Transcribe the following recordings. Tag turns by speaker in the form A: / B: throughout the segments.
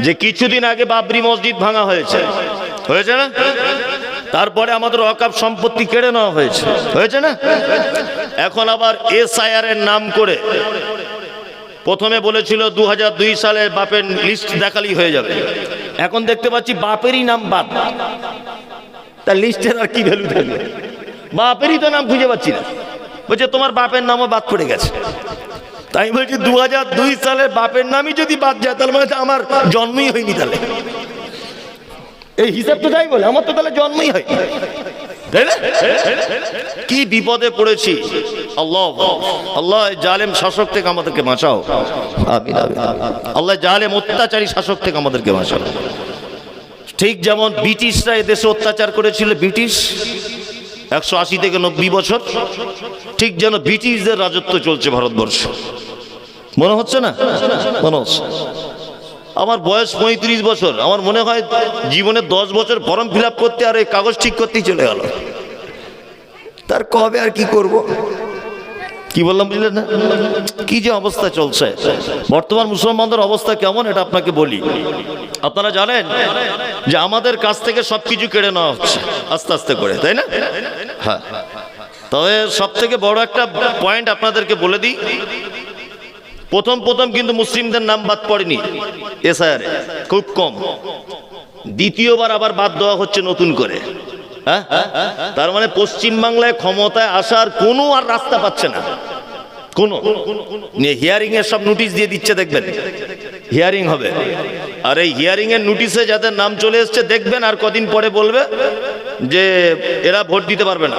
A: যে কিছুদিন আগে বাবরি মসজিদ ভাঙা হয়েছে, হয়েছে না? তারপরে আমাদের ওয়াকফ সম্পত্তি কেড়ে নেওয়া হয়েছে, হয়েছে না? এখন আবার এসআইআর এর নাম করে প্রথমে বলেছিল 2002 সালে বাপের লিস্ট দেখালেই হয়ে যাবে। এখন দেখতে পাচ্ছি বাপেরই নাম বাদ, তার লিস্টের আর কি ভ্যালু থাকবে? বাপেরই তো নাম খুঁজে পাচ্ছি না। বলছে তোমার বাপের নামও বাদ পড়ে গেছে। তাই বলছি 2002 সালে বাপের নামই যদি বাদ যায় তাহলে মানে আমার জন্মই হয়নি। তাহলে এই হিসাব তো তাই বলে, আমার তো তাহলে জন্মই হয়, তাই না? কি বিপদে পড়েছি। আল্লাহ আল্লাহ জালেম শাসক থেকে আমাদেরকে বাঁচাও, আমিন আমিন। আল্লাহ জালেম অত্যাচারী শাসক থেকে আমাদেরকে বাঁচাও। ঠিক যেমন ব্রিটিশরা এদেশে অত্যাচার করেছিল, ব্রিটিশ 180 থেকে 90 বছর, ঠিক যেন ব্রিটিশদের রাজত্ব চলছে ভারতবর্ষ। মনে হচ্ছে না? মনে হচ্ছে। আমার বয়স 35 বছর, আমার মনে হয় জীবনে 10 বছর ফর্ম ফিল আপ করতে আর এই কাগজ ঠিক করতেই চলে গেল। তার কবে আর কি করব? কি বললাম বুঝলেন না? কি যে অবস্থা চলছে বর্তমান মুসলমানদের অবস্থা কেমন এটা আপনাকে বলি। আপনারা জানেন যে আমাদের কাছ থেকে সবকিছু কেড়ে নেওয়া হচ্ছে আস্তে আস্তে করে, তাই না? হ্যাঁ, তবে সব থেকে বড় একটা পয়েন্ট আপনাদেরকে বলে দিই, প্রথম কিন্তু মুসলিমদের নাম বাদ পড়েনি এসআইআর, খুব কম। দ্বিতীয়বার আবার বাদ দেওয়া হচ্ছে নতুন করে। হ্যাঁ, তার মানে পশ্চিম বাংলায় ক্ষমতায় আসার কোনো আর রাস্তা পাচ্ছে না। কোন হিয়ারিং এর সব নোটিশ দিয়ে দিচ্ছে, দেখবেন হিয়ারিং হবে। আর এই হিয়ারিং এর নোটিশে যাদের নাম চলে এসছে দেখবেন আর কদিন পরে বলবে যে এরা ভোট দিতে পারবে না,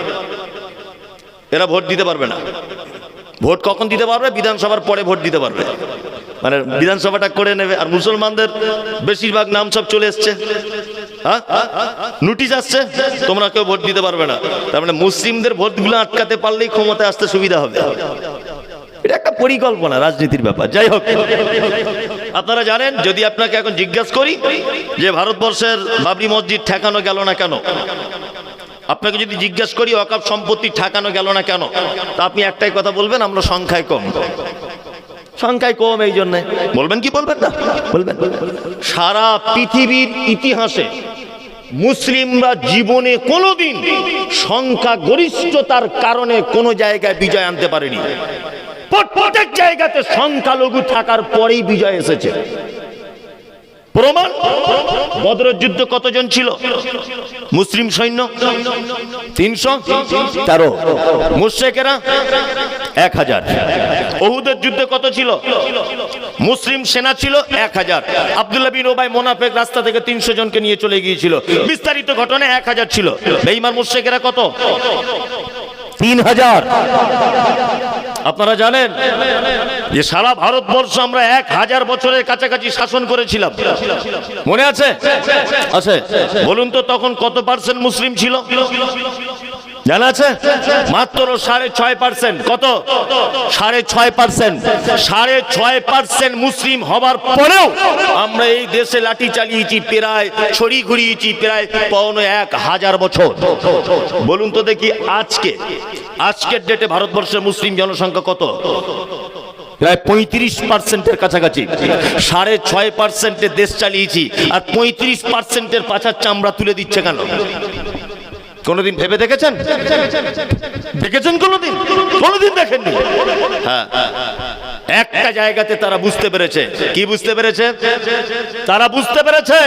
A: এরা ভোট দিতে পারবে না। ভোট কখন দিতে পারবে? বিধানসভার পরে ভোট দিতে পারবে, মানে বিধানসভাটা করে নেবে। আর মুসলমানদের বেশিরভাগ নাম সব চলে এসছে, হ্যাঁ নোটিশ আসছে তোমরা কেউ ভোট দিতে পারবে না। তার মানে মুসলিমদের ভোটগুলো আটকাতে পারলেই ক্ষমতায় আসতে সুবিধা হবে। এটা একটা পরিকল্পনা, রাজনীতির ব্যাপার। যাই হোক, আপনারা জানেন, যদি আপনাকে এখন জিজ্ঞাসা করি যে ভারতবর্ষের বাবরি মসজিদ ঠেকানো গেল না কেন, আপনাকে যদি জিজ্ঞাসা করি ওয়াকফ সম্পত্তি ঠেকানো গেল না কেন, তা আপনি একটাই কথা বলবেন, আমরা সংখ্যায় কম। সংখ্যায় কম এই জন্য বলবেন। কি বলবেন না? বলবেন। সারা পৃথিবীর ইতিহাসে মুসলিমরা জীবনে কোনোদিন সংখ্যা গরিষ্ঠতার কারণে কোনো জায়গায় বিজয় আনতে পারেনি। প্রত্যেক জায়গাতে সংখ্যালঘু থাকার পরেই বিজয় এসেছে। প্রমাণ, বদরের যুদ্ধে কতজন ছিল মুসলিম সৈন্য? 313। মুশরিকেরা 1000। উহুদের যুদ্ধে কত ছিল মুসলিম সেনা? ছিল 1000। আব্দুল্লাহ বিন উবাই মুনাফিক রাস্তা থেকে 300 জনকে নিয়ে চলে গিয়েছিল। বিস্তারিত ঘটনা 1000 ছিল। বেঈমান মুশরিকেরা কত? 3000। আপনারা জানেন যে সারা ভারতবর্ষ আমরা 1000 বছরের কাছাকাছি শাসন করেছিলাম, মনে আছে? আছে। বলুন তো তখন কত পার্সেন্ট মুসলিম ছিল? জানা আছে? মাত্র 6.5%। কত? 6.5%। 6.5% মুসলিম হবার পরেও আমরা এই দেশে লাঠি চালিয়েছি, প্রায় ছড়ি ঘুরিয়েছি প্রায় 1000 বছর। বলুন তো দেখি আজকের ডেটে ভারতবর্ষের মুসলিম জনসংখ্যা কত? প্রায় 35%-এর কাছাকাছি। 6.5%-এ দেশ চালিয়েছি, আর 35%-এর পাছার চামড়া তুলে দিচ্ছে কেন? কোনদিন ভেবে দেখেছেন? দেখেছেন কোনদিন? কোনদিন দেখেননি। হ্যাঁ, একটা জায়গাতে তারা বুঝতে পেরেছে। কি বুঝতে পেরেছে? তারা বুঝতে পেরেছে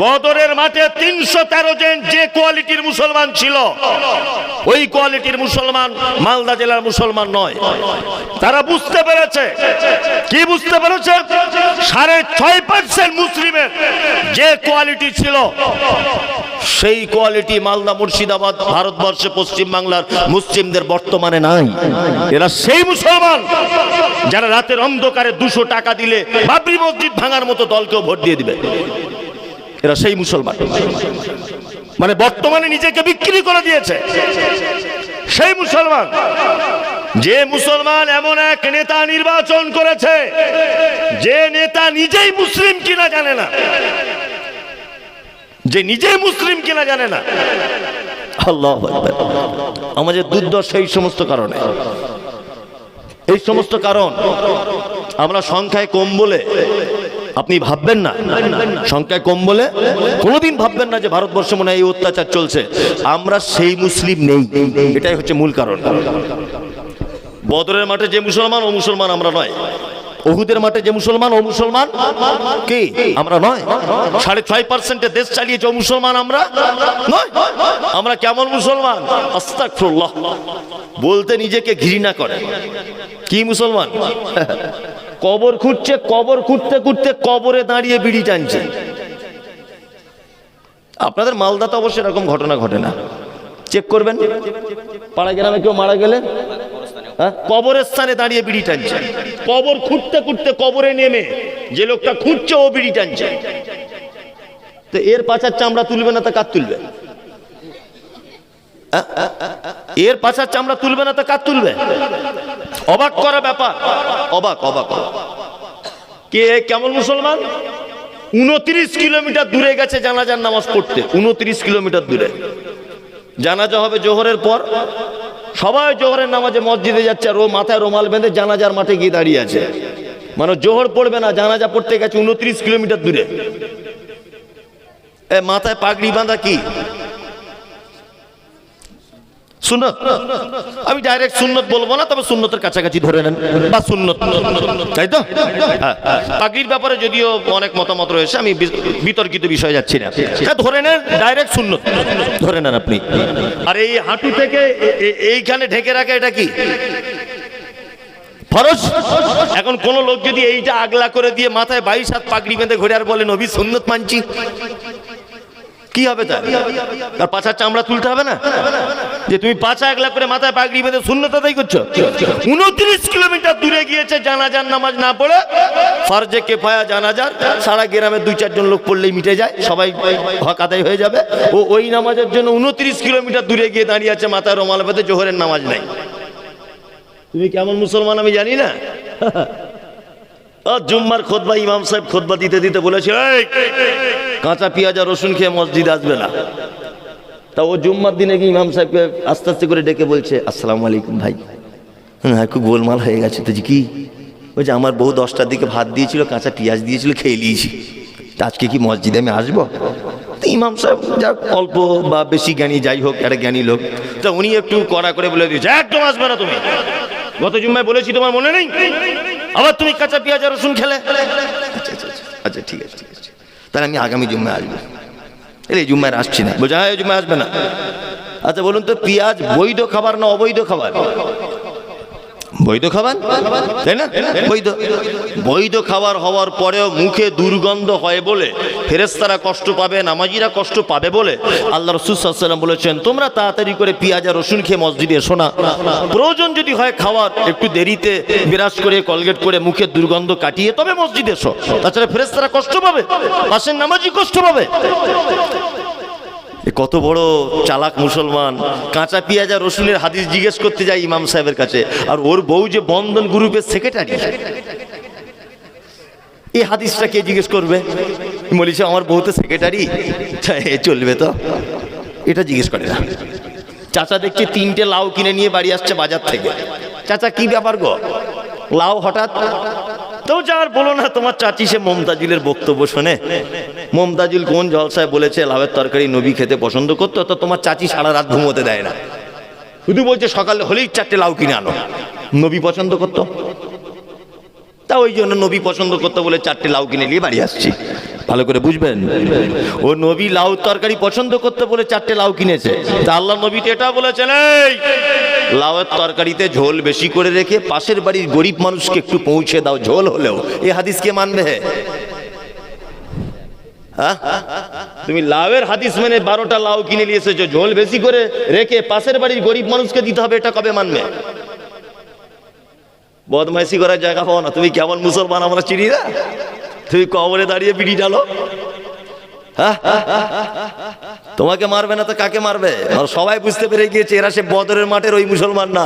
A: বদরের মাঠে 313 জন যে কোয়ালিটির মুসলমান ছিল, ওই কোয়ালিটির মুসলমান মালদা জেলার মুসলমান নয়। তারা বুঝতে পেরেছে। কি বুঝতে পেরেছে? 6.5% মুসলিমের যে কোয়ালিটি ছিল, সেই কোয়ালিটি মালদা, মুর্শিদাবাদ, ভারতবর্ষে পশ্চিম বাংলার মুসলিমদের বর্তমানে নাই। এরা সেই মুসলমান যারা রাতের অন্ধকারে 200 টাকা দিলে বাবরি মসজিদ ভাঙার মতো দলকেও ভোট দিয়ে দিবে। এরা সেই মুসলমান, মানে বর্তমানে নিজেকে বিক্রি করে দিয়েছে। সেই মুসলমান, যে মুসলমান এমন এক নেতা নির্বাচন করেছে যে নেতা নিজেই মুসলিম কিনা জানে না, যে নিজেই মুসলিম কিনা জানে না। আল্লাহু আকবার। আমাদের দুর্দশা এই সমস্ত কারণে, এই সমস্ত কারণ। আমরা সংখ্যায় কম বলে আপনি ভাববেন না সংখ্যায় কম বলে, কোনোদিন ভাববেন না যে ভারতবর্ষে মনে হয় এই অত্যাচার চলছে। আমরা সেই মুসলিম নেই, এটাই হচ্ছে মূল কারণ। বদরের মাঠে যে মুসলমান ও মুসলমান আমরা নয়, উহুদের মাঠে যে মুসলমান ও মুসলমান কি আমরা নয়। 6.5% দেশ চালিয়েছে ও মুসলমান আমরা নয়। আমরা কেমন মুসলমান? আস্তাগফিরুল্লাহ বলতে নিজেকে ঘৃণা করে। কি মুসলমান? কবর খুঁড়ছে, কবর খুঁড়তে খুঁড়তে কবরে দাঁড়িয়ে বিড়ি টানছে। আপনাদের মালদাতে অবশ্যই এরকম ঘটনা ঘটে না, চেক করবেন। পাড়া গ্রামে কেউ মারা গেলে কবরের স্থানে দাঁড়িয়ে বিড়ি টানছে। কবর খুঁড়তে খুঁড়তে কবরে নেমে যে লোকটা খুঁড়ছে ও বিড়ি টানছে। তো এর পাছার চামড়া তুলবে না তা কার তুলবে? এর পাছার চামড়া তুলবে না তা কার তুলবে? অবাক করা ব্যাপার, অবাক অবাক। কে কেমন মুসলমান? 29 কিলোমিটার দূরে গেছে জানাজার নামাজ পড়তে। 29 কিলোমিটার দূরে জানাজা হবে জোহরের পর। সবাই জোহরের নামাজে মসজিদে যাচ্ছে, আর ও মাথায় রুমাল বেঁধে জানাজার মাঠে গিয়ে দাঁড়িয়ে আছে। মানে জোহর পড়বে না, জানাজা পড়তে গেছে 29 কিলোমিটার দূরে। মাথায় পাগড়ি বাঁধা কি সুন্নত? আমি ডাইরেক্ট সুন্নত বলবো না, তবে সুন্নতের কাছাকাছি ধরে নেন বা সুন্নত, তাই তো? পাগড়ির ব্যাপারে যদিও অনেক মতামত রয়েছে, আমি বিতর্কিত বিষয় যাচ্ছি না। ধরে নেন ডাইরেক্ট সুন্নত ধরে নেন আপনি। আর এই হাঁটু থেকে এইখানে ঢেকে রাখে, এটা কি ফরজ? এখন কোন লোক যদি এইটা আগলা করে দিয়ে মাথায় 22 হাত পাগড়ি বেঁধে ঘুরে আর বলে নবী সুন্নত মানছি, কি হবে? তার পাছার চামড়া তুলতে হবে না? যে তুমি পাছা আগলা করে মাথায় পাগড়ি বেঁধে শূন্যত আদায় করছো। 29 কিলোমিটার দূরে গিয়েছে জানাজার নামাজ না পড়ে। ফরজে কিফায়া জানাজার সারা গ্রামে 2-4 জন লোক পড়লেই মিটে যায়, সবাই হক আদায় হয়ে যাবে। ও ওই নামাজের জন্য 29 কিলোমিটার দূরে গিয়ে দাঁড়িয়ে আছে মাথায় রুমাল বেঁধে, জোহরের নামাজ নাই। তুমি কেমন মুসলমান আমি জানি না। জুম্মার খুতবা ইমাম সাহেব খুতবা দিতে দিতে বলেছে কাঁচা পেঁয়াজ আর রসুন খেয়ে মসজিদে আসবে না। তা ও জুম্মার দিনে কি ইমাম সাহেবকে আস্তে আস্তে করে ডেকে বলছে আসসালামু আলাইকুম ভাই। হ্যাঁ একটু গোলমাল হয়ে গেছে তো। কি বলছে? আমার বউ 10টার দিকে ভাত দিয়েছিল, কাঁচা পেঁয়াজ দিয়েছিল, খেয়ে নিয়েছি। আজকে কি মসজিদে আমি আসবো? তো ইমাম সাহেব যা অল্প বা বেশি জ্ঞানী, যাই হোক একটা জ্ঞানী লোক, তা উনি একটু কড়া করে বলে দিয়েছে একদম আসবে না তুমি। গত জুম্মায় বলেছি তোমার মনে নেই? আবার তুমি কাঁচা পেঁয়াজ আর রসুন খেলে। আচ্ছা ঠিক আছে ঠিক আছে, তাহলে আমি আগামী জুম্মায় আসবো। এই জুম্মায় আসছি না। বলছে হ্যাঁ এই জুম্মায় আসবে না। আচ্ছা বলুন তো পেঁয়াজ বৈধ খাবার না অবৈধ খাবার? বৈধ খাবার, তাই না? বৈধ। বৈধ খাবার হওয়ার পরেও মুখে দুর্গন্ধ হয় বলে ফেরেশতারা কষ্ট পাবে, নামাজিরা কষ্ট পাবে বলে আল্লাহ রাসূল সাল্লাল্লাহু আলাইহি ওয়াসাল্লাম বলেছেন তোমরা তাড়াতাড়ি করে পেঁয়াজ আর রসুন খেয়ে মসজিদে এসো না। প্রয়োজন যদি হয় খাওয়ার একটু দেরিতে বিরাজ করে কলগেট করে মুখের দুর্গন্ধ কাটিয়ে তবে মসজিদে এসো। তাছাড়া ফেরেশতারা কষ্ট পাবে, পাশের নামাজি কষ্ট পাবে। কত বড় চালাক মুসলমান। কাঁচা পেঁয়াজ আর রসুনের হাদিস জিজ্ঞেস করতে যায় ইমাম সাহেবের কাছে, আর ওর বউ যে বন্ধন গ্রুপের সেক্রেটারি, এই হাদিসটা কে জিজ্ঞেস করবে? বলেছে আমার বউ তো সেক্রেটারি, চলবে তো? এটা জিজ্ঞেস করে না। চাচা দেখছি 3টে লাউ কিনে নিয়ে বাড়ি আসছে বাজার থেকে। চাচা কি ব্যাপার গো, লাউ হঠাৎ? তো যার বলো না তোমার চাচি সে মমতাজুলের বক্তব্য শোনে। মমতাজুল কোন জলসায় বলেছে লাউয়ের তরকারি নবী খেতে পছন্দ করতো, তো তোমার চাচি সারা রাত ঘুমোতে দেয় না, শুধু বলছে সকালে হলেই 4টে লাউ কিনে আনো। নবী পছন্দ করতো, তা ওই জন্য নবী পছন্দ করতো বলে 4টে লাউ কিনে নিয়ে বাড়ি আসছি। ভালো করে বুঝবেন, ও নবী লাউ তরকারি পছন্দ করতে বলে 4টে লাউ কিনেছে। তা আল্লাহ নবী তো এটা বলেছেন এই লাউয়ের তরকারিতে ঝোল বেশি করে রেখে পাশের বাড়ির গরিব মানুষকে একটু পৌঁছে দাও, ঝোল হলেও। এই হাদিস কে মানবে? তুমি লাউয়ের হাদিস মানে 12টা লাউ কিনে নিয়ে এসেছো, ঝোল বেশি করে রেখে পাশের বাড়ির গরিব মানুষকে দিতে হবে, এটা কবে মানবে? বদমাইশি করার জায়গা পাও না। তুমি কেমন মুসলমান আমরা চিনি না? তুমি কবরে দাঁড়িয়ে বিড়ি ঢালো। তোমাকে মারবে না তো কাকে মারবে? সবাই বুঝতে পেরে গিয়েছে এরা সে বদরের মাঠের ওই মুসলমান না,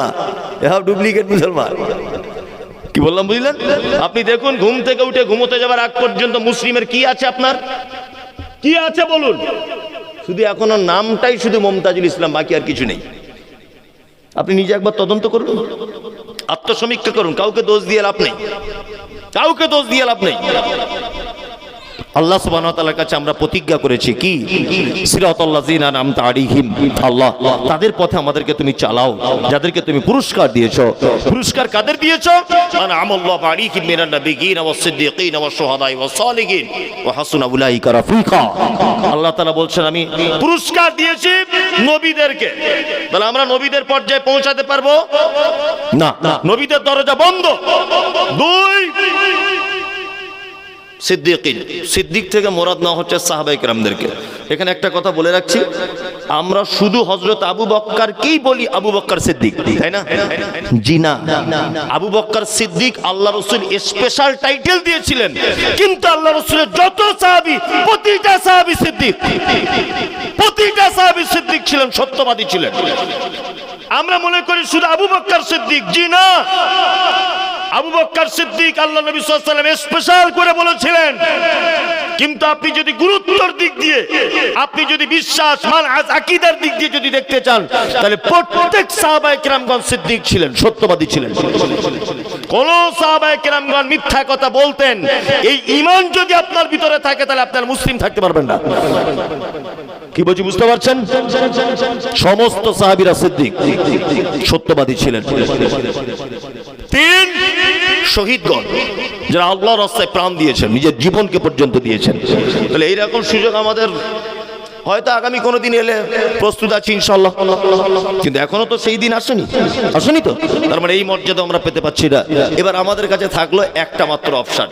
A: এরা ডুপ্লিকেট মুসলমান। কি বললাম বুঝলেন? আপনি দেখুন ঘুম থেকে উঠে ঘুমোতে যাবার আগ পর্যন্ত মুসলিমের কি আছে, আপনার কি আছে বলুন? শুধু এখনো নামটাই শুধু মমতাজুল ইসলাম, বাকি আর কিছু নেই। আপনি নিজে একবার তদন্ত করুন, আত্মসমীক্ষা করুন। কাউকে দোষ দিয়ে লাভ নেই, কাউকে দোষ দিয়ে লাভ নেই। আল্লাহ সুবহানাহু ওয়া তাআলার কাছে আমরা প্রতিজ্ঞা করেছি কি, সিরাতাল্লাযিনা আনআমতা আলাইহিম, আল্লাহ তাদের পথে আমাদেরকে তুমি চালাও যাদেরকে তুমি পুরস্কার দিয়েছো। পুরস্কার কাদের দিয়েছো? আনআমাল্লাহু আলাইহিম মিনান নাবিয়্যিন ওয়াস সিদ্দীকিন ওয়াস শুহাদাই ওয়াস সালিহিন ওয়া হাসুনা উলাইকা রাফিকা। আল্লাহ তাআলা বলছেন আমি পুরস্কার দিয়েছি নবীদেরকে। তাহলে আমরা নবীদের পর্যায়ে পৌঁছাতে পারবো না, নবীদের দরজা বন্ধ। দুই, সিদ্দিকিন, সিদ্দিক থেকে মোরাদ না হচ্ছে সাহাবায়ে কেরামদেরকে। এখানে একটা কথা বলে রাখছি, আমরা শুধু হযরত আবু বকরকেই বলি আবু বকর সিদ্দিক, তাই না? জি না, আবু বকর সিদ্দিক আল্লাহ রাসূল স্পেশাল টাইটেল দিয়েছিলেন, কিন্তু আল্লাহ রাসূলের যত সাহাবী প্রতিটা সাহাবী সিদ্দিক, প্রতিটা সাহাবী সিদ্দিক ছিলেন, সত্যবাদী ছিলেন। আমরা মনে করি শুধু আবু বকর সিদ্দিক, জি না, আবু বকর সিদ্দিক আল্লাহ নবী সাল্লাল্লাহু আলাইহি ওয়াসাল্লাম স্পেশাল করে বলেছিলেন। কিন্তু আপনি যদি গুরুত্বর দিক দিয়ে, আপনি যদি বিশ্বাস মানহাজ আকীদার দিক দিয়ে যদি দেখতে চান, তাহলে প্রত্যেক সাহাবায়ে কেরামগণ সিদ্দিক ছিলেন, সত্যবাদী ছিলেন। কোন সাহাবায়ে কেরামগণ মিথ্যা কথা বলতেন, এই ঈমান যদি আপনার ভিতরে থাকে তাহলে আপনার মুসলিম থাকতে পারবেন না। কি বলছি বুঝতে পারছেন? সমস্ত সাহাবীরা সিদ্দিক, সত্যবাদী ছিলেন। তিন, শহীদগণ যারা আল্লাহর রাস্তায় প্রাণ দিয়েছেন, নিজের জীবনকে পর্যন্ত দিয়েছেন। তাহলে এইরকম সুযোগ আমাদের হয়তো আগামী কোনো দিন এলে প্রস্তুত আছি ইনশাআল্লাহ, কিন্তু এখনো তো সেই দিন আসেনি তো। তার মানে এই মর্যাদা আমরা পেতে পাচ্ছি না। এবার আমাদের কাছে থাকলো একটা মাত্র অপশন,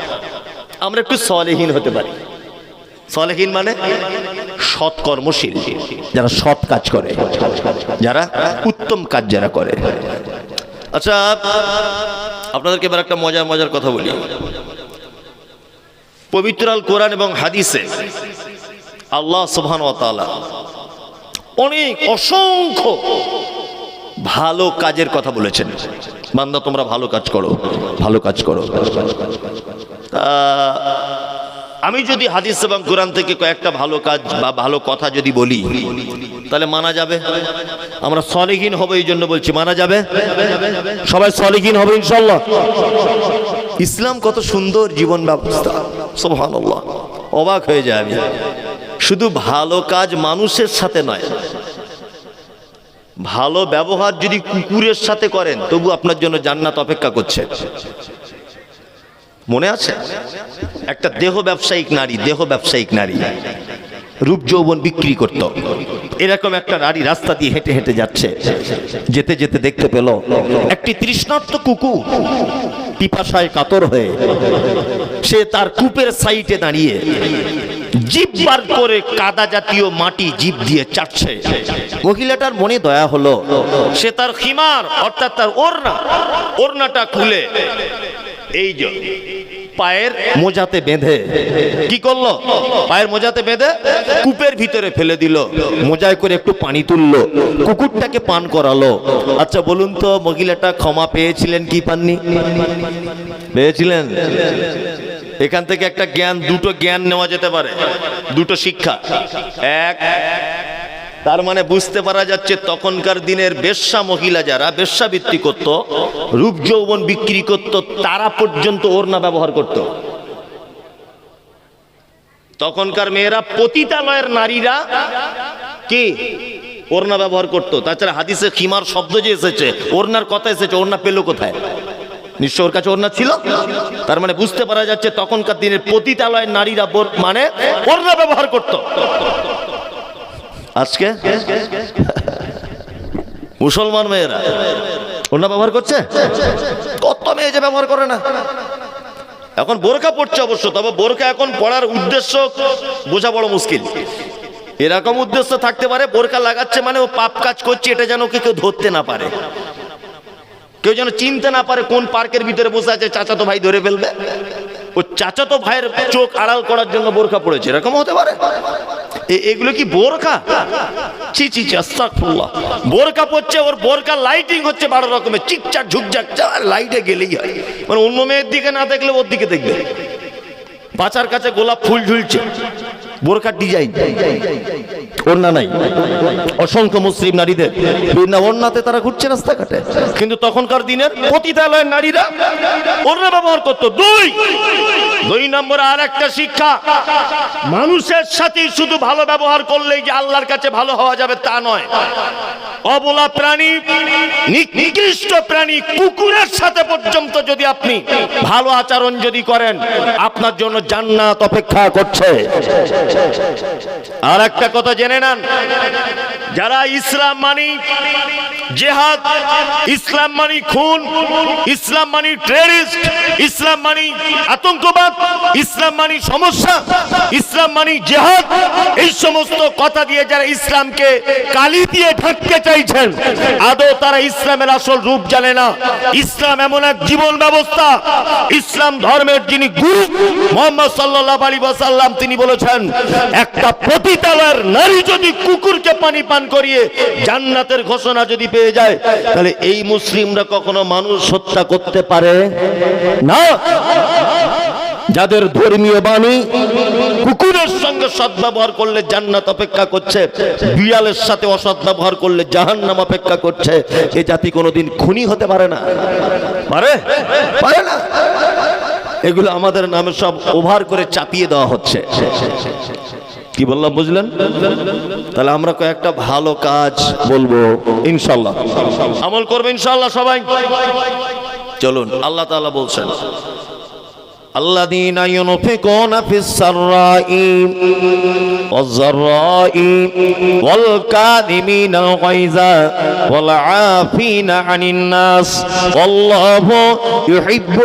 A: আমরা একটু সলেহীন হতে পারি। সলেহীন মানে সৎ কর্মশীল, যারা সৎ কাজ করে, যারা উত্তম কাজ যারা করে। আচ্ছা, আপনাদেরকে এবার একটা মজার কথা বলি। পবিত্র আল কোরআন এবং হাদিসে আল্লাহ সুবহানাহু ওয়া তাআলা অনেক অসংখ্য ভালো কাজের কথা বলেছেন। বান্দা তোমরা ভালো কাজ করো, ভালো কাজ করো। আমি যদি হাদিস এবং কোরআন থেকে কয়েকটা ভালো কাজ বা ভালো কথা যদি বলি, তাহলে মানা যাবে? আমরা সলিহিন হব, এই জন্য বলছি মানা যাবে। সবাই সলিহিন হবে ইনশাআল্লাহ। ইসলাম কত সুন্দর জীবন ব্যবস্থা, সুবহানাল্লাহ, অবাক হয়ে যায় আমি। শুধু ভালো কাজ মানুষের সাথে নয়, ভালো ব্যবহার যদি কুকুরের সাথে করেন তবু আপনার জন্য জান্নাত অপেক্ষা করছে। মনে আছে একটা দেহ ব্যবসায়িক নারী রূপ যৌবন বিক্রি করত। এরকম একটা নারী রাস্তা দিয়ে হেঁটে হেঁটে যাচ্ছে, যেতে যেতে দেখতে পেল একটি তৃষ্ণার্ত কুকুর পিপাসায় কাতর হয়ে সে তার কূপের সাইডে দাঁড়িয়ে জিভ বার করে কাদা জাতীয় মাটি জিভ দিয়ে চাটছে। মহিলাটার মনে দয়া হলো, সে তার খিমার অর্থাৎ তার ওড়নাটা খুলে এই যে পায়ের মোজাতে বেঁধে কি করলো, পায়ের মোজাতে বেঁধে কূপের ভিতরে ফেলে দিল। মোজায় করে একটু পানি তুললো, কুকুরটাকে পান করালো। আচ্ছা বলুন তো, মহিলাটা ক্ষমা পেয়েছিলেন কি পাননি? পেয়েছিলেন। এখান থেকে একটা জ্ঞান, দুটো জ্ঞান নেওয়া যেতে পারে, দুটো শিক্ষা। এক, তার মানে বুঝতে পারা যাচ্ছে তখনকার দিনের বেশ্যা মহিলা যারা বেশ্যাবৃত্তি করত, রূপ যৌবন বিক্রি করত, তারা পর্যন্ত ওড়না ব্যবহার করত। তখনকার মেয়েরা, পতিতালয়ের নারীরা কি ওড়না ব্যবহার করত। তাছাড়া হাদিসে খিমার শব্দ যে এসেছে, ওড়নার কথা এসেছে, ওড়না পেল কোথায়? নিশ্চয় ওর কাছে ওড়না ছিল। তার মানে বুঝতে পারা যাচ্ছে তখনকার দিনের পতিতালয়ের নারীরা মানে ওড়না ব্যবহার করত। আজকে মুসলমান মেয়েরা ওড়না ব্যবহার করছে? কত মেয়ে যে ব্যবহার করে না। এখন বোরকা পড়ছে অবশ্য, তবে বোরকা এখন পড়ার উদ্দেশ্য বোঝা বড় মুশকিল। এরকম উদ্দেশ্য থাকতে পারে, বোরকা লাগাচ্ছে মানে ও পাপ কাজ করছে, এটা যেন কেউ ধরতে না পারে, কেউ যেন চিনতে না পারে কোন পার্কের ভিতরে বসে আছে, চাচাতো ভাই ধরে ফেলবে। ও চাচাতো ভাইয়ের চোখ আড়াল করার জন্য বোরকা পড়েছে, এরকম হতে পারে। এগুলো কি বোরকা? ছি ছি ছি, আস্তাগফিরুল্লাহ। বোরকা পড়ছে, ওর বোরকা লাইটিং হচ্ছে 12 রকমের, চিকচাক ঝুকঝাক, লাইটে গেলেই হয়। মানে অন্য মেয়ের দিকে না দেখলে ওর দিকে দেখবে। পাচার কাছে গোলাপ ফুল ঝুলছে, বোরকার ডিজাইন, ওড়না নাই। অসংখ্য মুসলিম নারীদের বিনা ওড়নাতে তারা ঘুরছে রাস্তাঘাটে, কিন্তু তখনকার দিনের পতিতালয়ের নারীরা ওড়না ব্যবহার করতো। দুই নম্বরে আর একটা শিক্ষা, মানুষের সাথে শুধু ভালো ব্যবহার করলেই যে আল্লাহর কাছে ভালো হওয়া যাবে তা নয়। অবলা প্রাণী, নিকৃষ্ট প্রাণী কুকুরের সাথে পর্যন্ত যদি আপনি ভালো আচরণ যদি করেন, আপনার জন্য জান্নাত অপেক্ষা করছে। আর একটা কথা জেনে নেন, যারা ইসলাম মানি জিহাদ, ইসলাম মানি খুন, ইসলাম মানি টেররিস্ট, ইসলাম মানি আতঙ্কবাদ, ইসলাম মানি সমস্যা, ইসলাম মানি জিহাদ, এই সমস্ত কথা দিয়ে যারা ইসলামকে কালি দিয়ে ঢাকতে চাইছেন, আদৌ তারা ইসলামের আসল রূপ জানে না। ইসলাম এমন এক জীবন ব্যবস্থা, ইসলাম ধর্মের যিনি গুরু মুহাম্মদ সাল্লাল্লাহু আলাইহি ওয়াসাল্লাম, তিনি বলেছেন একটা পতিতালয়ের নারী যদি কুকুরকে পানি পান করিয়ে জান্নাতের ঘোষণা যদি পেয়ে যায়, তাহলে এই মুসলিমরা কখনো মানুষ হত্যা করতে পারে না। যাদের ধর্মীয় বাণী কুকুরের সঙ্গে সদ্ব্যবহার করলে জান্নাত অপেক্ষা করছে, বিড়ালের সাথে অসৎ ব্যবহার করলে জাহান্নাম অপেক্ষা করছে, এ জাতি কোনোদিন খুনি হতে পারে না, পারে না। এগুলো আমাদের নামে সব ওভার করে চাপিয়ে দেওয়া হচ্ছে। কি বললাম বুঝলেন? তাহলে আমরা কয়েকটা ভালো কাজ বলবো, ইনশাআল্লাহ আমল করবে ইনশাআল্লাহ সবাই। চলুন, আল্লাহ তাআলা বলছেন الذين ينفقون في السراء والضراء والكاظمين الغيظ والعافين عن الناس والله يحب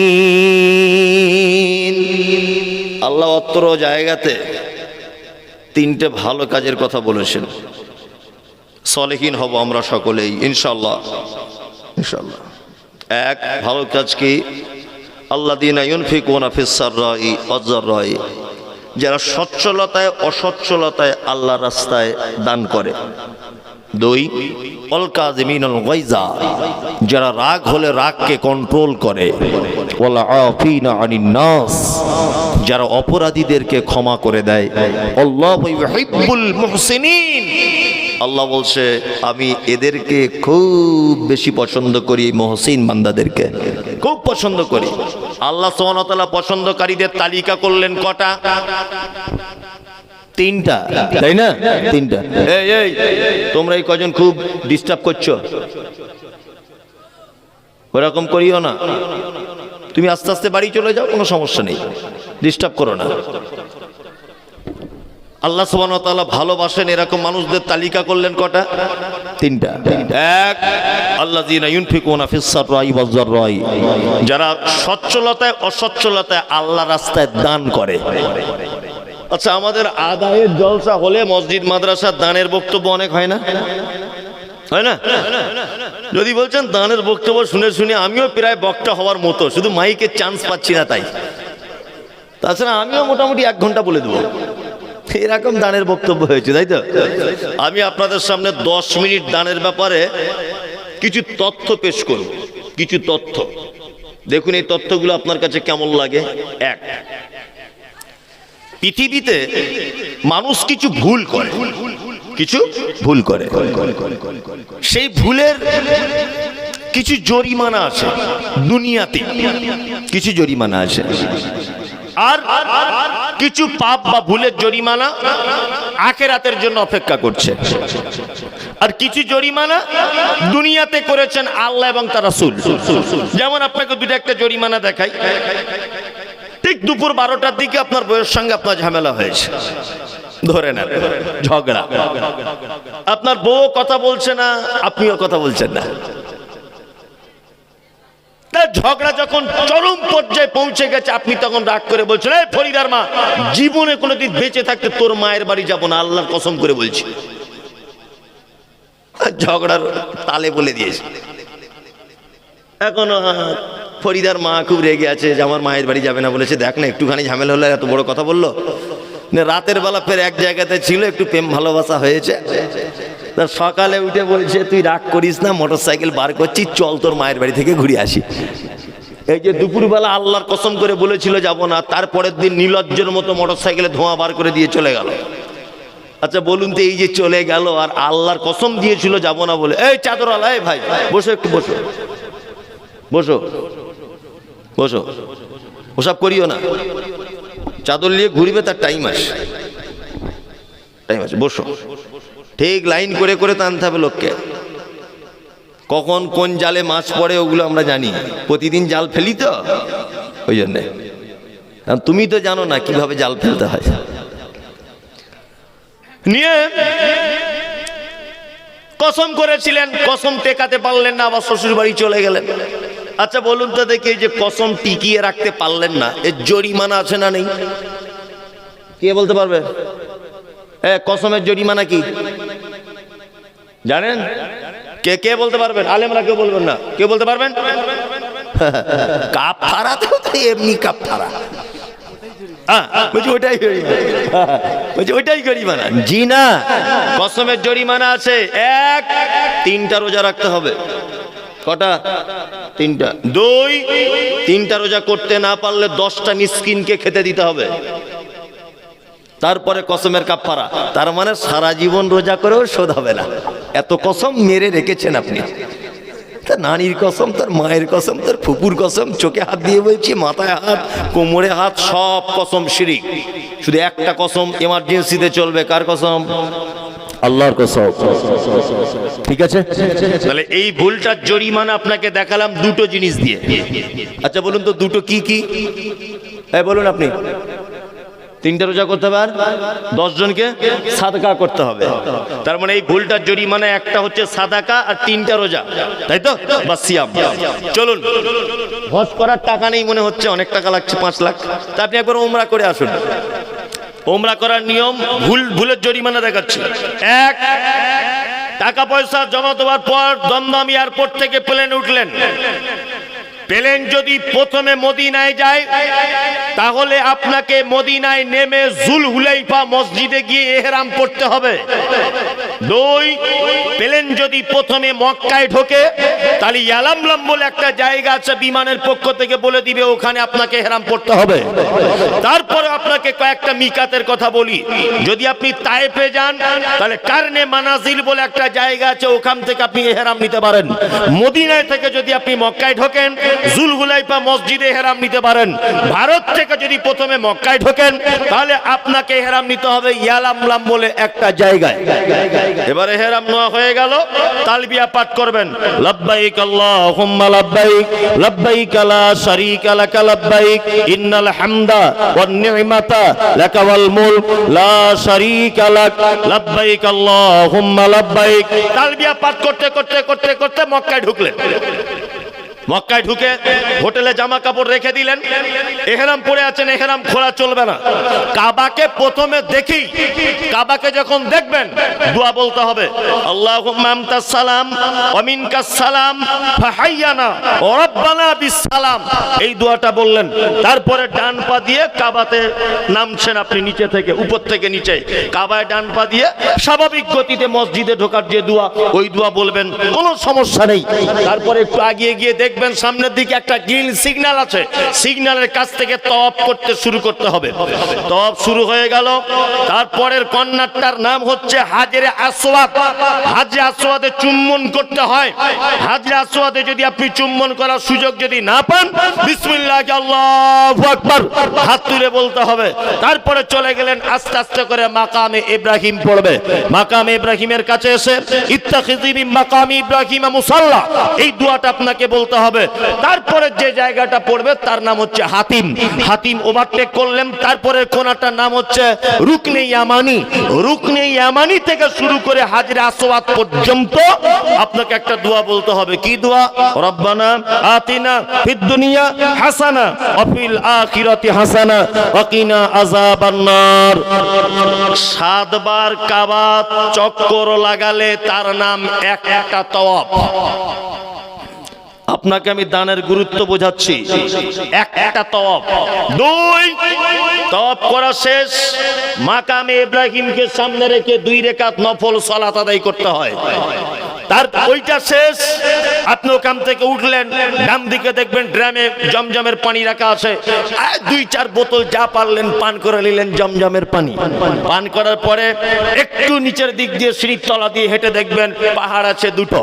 A: المحسنين। আল্লাহ অত্র জায়গাতে তিনটে ভালো কাজের কথা বলেছেন। সলেহীন হব আমরা সকলেই ইনশাআল্লাহ, ইনশাআল্লাহ। এক ভালো কাজ কি? আল্লাযীনা ইউনফিকুনা ফিস সাররাই ওয়াজ যাররাই, যারা সচ্ছলতায় অসচ্ছলতায় আল্লাহর রাস্তায় দান করে। দুই, ওয়াল কাযিমিনাল গায়যা, যারা রাগ হলে রাগকে কন্ট্রোল করে। ওয়াল আফিনা আনিন নাস, যারা অপরাধীদেরকে ক্ষমা করে দেয়। আল্লাহু ইউহিব্বুল মুহসিনিন, আল্লাহ বলছে আমি এদেরকে খুব বেশি পছন্দ করি, মুহসিন বান্দাদেরকে খুব পছন্দ করি। আল্লাহ সুবহানাহু ওয়া তাআলা পছন্দকারীদের তালিকা করলেন কটা? তিনটা, তাই না? তিনটা। এই তোমরা এই কজন খুব ডিস্টার্ব করছো, ওরকম করিও না। তুমি আস্তে আস্তে বাড়ি চলে যাও, কোনো সমস্যা নেই, ডিস্টার্ব করো না। আল্লাহ সুবহানাহু ওয়া তাআলা ভালোবাসেন এরকম মানুষদের তালিকা করলেন কটা? তিনটা। এক, আল্লাযীনা ইউনফিকুনা ফিস সাররাই ওয়াজ যাররাই, যারা সচ্ছলতায় অসচ্ছলতায় আল্লাহ রাস্তায় দান করে। আচ্ছা, আমাদের আদায়ের জলসা হলে মসজিদ মাদ্রাসার দানের বক্তব্য অনেক হয় না, হয় না? যদি বলছেন দানের বক্তব্য শুনে শুনে আমিও প্রায় বক্তা হওয়ার মতো, শুধু মাইকের চান্স পাচ্ছি না তাই। তাছাড়া আমিও মোটামুটি 1 ঘন্টা বলে দেবো, এরকম দানের বক্তব্য হয়েছে, তাই তো? আমি আপনাদের সামনে 10 মিনিট দানের ব্যাপারে কিছু তথ্য পেশ করব, কিছু তথ্য। দেখুন এই তথ্যগুলো আপনার কাছে কেমন লাগে। এক, পৃথিবীতে মানুষ কিছু ভুল করে, কিছু ভুল করে, সেই ভুলের কিছু জরিমানা আছে দুনিয়াতে, কিছু জরিমানা আছে। আর কিছু পাপ বা ভুলের জরিমানা আখিরাতের জন্য অপেক্ষা করছে। আর কিছু জরিমানা দুনিয়াতে করেছেন আল্লাহ এবং তার রাসূল। যেমন আপনাকে দুটো একটা জরিমানা দেখাই। ঠিক দুপুর 12টার দিকে আপনার বউয়ের সঙ্গে আপনার ঝামেলা হয়েছে, ধরে নেন ঝগড়া। আপনার বউ কথা বলছে না, আপনিও কথা বলছেন না। ঝগড়া যখন চরম পর্যায়ে পৌঁছে গেছে, আপনি তখন রাগ করে বলছেন, এই ফরিদার মা, জীবনে কোনোদিন বেঁচে থাকতে তোর মায়ের বাড়ি যাব না, আল্লাহর কসম করে বলছি। ঝগড়ার তালে বলে দিয়েছে। এখন ফরিদার মা খুব রেগে আছে যে আমার মায়ের বাড়ি যাবে না বলেছে। দেখ না, একটুখানি ঝামেলা হলে এত বড় কথা বললো। রাতের বেলা ফের এক জায়গাতে ছিল, একটু প্রেম ভালোবাসা হয়েছে। সকালে উঠে বলছে, তুই রাগ করিস না, মোটর সাইকেল বার করছি, চল তোর মায়ের বাড়ি থেকে ঘুরে আসি। এই যে দুপুরবেলা আল্লাহর কসম করে বলেছিল যাব না, তারপরের দিন নির্লজ্জের মতো মোটরসাইকেলে ধোঁয়া বার করে দিয়ে চলে গেল। আচ্ছা বলুন তো, এই যে চলে গেল আর আল্লাহর কসম দিয়েছিল যাব না বলে, এই চাদরওয়ালা, এই ভাই বসো, একটু বসো বসো বসো, ওসব করিও না। চাদর নিয়ে ঘুরবে, তার টাইম আসে, টাইম আছে, বসো। ঠিক লাইন করে করে টানতে হবে লোককে। কখন কোন জালে মাছ পড়ে ওগুলো আমরা জানি, প্রতিদিন জাল ফেলি তো, ওই জন্যে। তুমি তো জানো না কিভাবে জাল ফেলতে হয়। নিয়ে কসম করেছিলেন, কসম টেকাতে পারলেন না, আবার শ্বশুর বাড়ি চলে গেলেন। আচ্ছা বলুন তো দেখি, যে কসম টিকিয়ে রাখতে পারলেন না, এর জরিমানা আছে না নেই? কে বলতে পারবে? কসমের জরিমানা কি জানেন? কে কে বলতে পারবেন? আলেমরা কেউ বলবেন না, কেউ বলতে পারবেন? কাফারা তো এমনি কাফারা, ওইটাই জরিমানা। জি না, কসমের জরিমানা আছে। এক, 3টা রোজা রাখতে হবে। কটা? 3টা। 2, 3টা রোজা করতে না পারলে 10টা মিসকিনকে খেতে দিতে হবে। তারপরে কসমের কাফারা, তার মানে সারা জীবন রোজা করেও শোধ হবে না। এত কসম মেরে রেখেছেন আপনি। তার নানির কসম, তার মায়ের কসম, তার ফুপুর কসম, চোখে হাত দিয়ে বলছি, মাথায় হাত, কোমরে হাত, সব কসম শিরিক। শুধু একটা কসম এমার্জেন্সিতে চলবে, কার কসম? আল্লাহর কসম। ঠিক আছে, তাহলে এই ভুলটার জরিমানা আপনাকে দেখালাম 2টো জিনিস দিয়ে। আচ্ছা বলুন তো, 2টো কি কি? বলুন আপনি। 3টা রোজা করতে হবে, আর 10 জনকে সাদকা করতে হবে। তার মানে এই ভুলটার জরিমানা একটা হচ্ছে সাদাকা, আর 3টা রোজা, তাই তো? বা সিয়াম। চলুন, হজ করার টাকা নেই মনে হচ্ছে, অনেক টাকা লাগছে, 5 লাখ। তা আপনি একবার ওমরা করে আসুন। ওমরা করার নিয়ম, ভুলের জরিমানা দেখাচ্ছি। 1, টাকা পয়সা জমা দেওয়ার পর দমদম এয়ারপোর্ট থেকে প্লেন উঠলেন। প্লেন যদি প্রথমে মদিনায় যায়, তাহলে আপনাকে মদিনায় নেমে জুলহুলাইফা মসজিদে গিয়ে ইহরাম পড়তে হবে। 2, প্লেন যদি প্রথমে মক্কায় ঢোকে, তাহলে ইয়ালামলাম বলে একটা জায়গা আছে, বিমানের পক্ষ থেকে বলে দিবে ওখানে আপনাকে ইহরাম পড়তে হবে। তারপরে আপনাকে কয়েকটা মিকাতের কথা বলি। যদি আপনি তায়েফে যান, তাহলে কারনে মানাজিল বলে একটা জায়গা আছে, ওখান থেকে আপনি ইহরাম নিতে পারেন। মদিনায় থেকে যদি আপনি মক্কায় ঢোকেন, জুলহুলাইফা মসজিদে ইহরাম নিতে পারেন। ভারত থেকে যদি প্রথমে মক্কায় ঢোকেন, তাহলে আপনাকে ইহরাম নিতে হবে ইয়ালামলাম বলে একটা জায়গায়। এবারে ইহরাম নেওয়া হয়ে গেল, তালবিয়া পাঠ করবেন, লাব্বাইক আল্লাহুম্মা লাব্বাইক, লাব্বাইক লা শারীকা লাক লাব্বাইক, ইন্নাল হামদা ওয়ান নি'মাতা লাকা ওয়াল মুলক লা শারীকা লাক, লাব্বাইক আল্লাহুম্মা লাব্বাইক। তালবিয়া পাঠ করতে করতে করতে করতে মক্কায় ঢুকলেন। মক্কায় ঢুকে হোটেলে জামা কাপড় রেখে দিলেন, ইহরাম পরে আছেন, ইহরাম খোলা চলবে না। কাবাকে প্রথমে দেখি, কাবাকে যখন দেখবেন দোয়া বলতে হবে, আল্লাহুম্মা আনতাস সালাম ওয়া মিনকাস সালাম ফাহাইয়ানা ওয়া রাব্বানা বিসসালাম। এই দোয়াটা বললেন। তারপরে ডান পা দিয়ে কাবাতে নামছেন আপনি, নিচে থেকে উপর থেকে নিচে, কাবায় ডান পা দিয়ে স্বাভাবিক গতিতে মসজিদে ঢোকার যে দোয়া, ওই দোয়া বলবেন, কোনো সমস্যা নেই। তারপরে একটু আগিয়ে গিয়ে দেখবেন সামনের দিকে একটা গ্রিন সিগন্যাল আছে, সিগন্যালের কাছ থেকে তওয়াফ করতে শুরু করতে হবে। তওয়াফ শুরু হয়ে গেল। তারপরের কর্নারটার নাম হচ্ছে হাজরে আসওয়াদ। হাজরে আসওয়াদে চুম্বন করতে হয়। হাজরে আসওয়াদে যদি আপনি চুম্বন করার সুযোগ যদি না পান, বিসমিল্লাহ আল্লাহু আকবার হাত তুলে বলতে হবে। তারপরে চলে গেলেন, আস্তে আস্তে করে মাকামে ইব্রাহিম পড়বে। মাকামে ইব্রাহিমের কাছে এসে ইত্তাখিযি মিন মাকামি ইব্রাহিম মুসাল্লা, এই দোয়াটা আপনাকে বলতে হবে। তারপরে যে জায়গাটা পড়বে তার নাম হচ্ছে হাতিম। হাতিম ওভারটেক করলেন। তারপরে কোনাটার নাম হচ্ছে রুকনে ইয়ামানি। রুকনে ইয়ামানি থেকে শুরু করে হাজরে আসওয়াদ পর্যন্ত আপনাকে একটা দোয়া বলতে হবে। কি দোয়া? রব্বানা আতিনা ফিদ দুনিয়া হাসানা ওয়া ফিল আখিরাতি হাসানা ওয়া কিনা আযাবান নার। 7 বার কাবা চক্কর লাগালে তার নাম একটা তওয়াফ। আপনাকে আমি দানের গুরুত্ব বোঝাচ্ছি। একটা তওয়াফ। 2, তওয়াফ করা শেষ, মাকামে ইব্রাহিমকে সামনে রেখে 2 রাকাত নফল সালাত আদায় করতে হয়। তার ওইটা শেষ, আপনি ওখান থেকে উঠলেন, ডান দিকে দেখবেন ড্রামে জমজমের পানি রাখা আছে, 2-4 বোতল যা পারলেন পান করে নিলেন জমজমের পানি। পান করার পরে একটু নিচের দিক দিয়ে সিঁড়ির তলা দিয়ে হেঁটে দেখবেন পাহাড় আছে দুটো,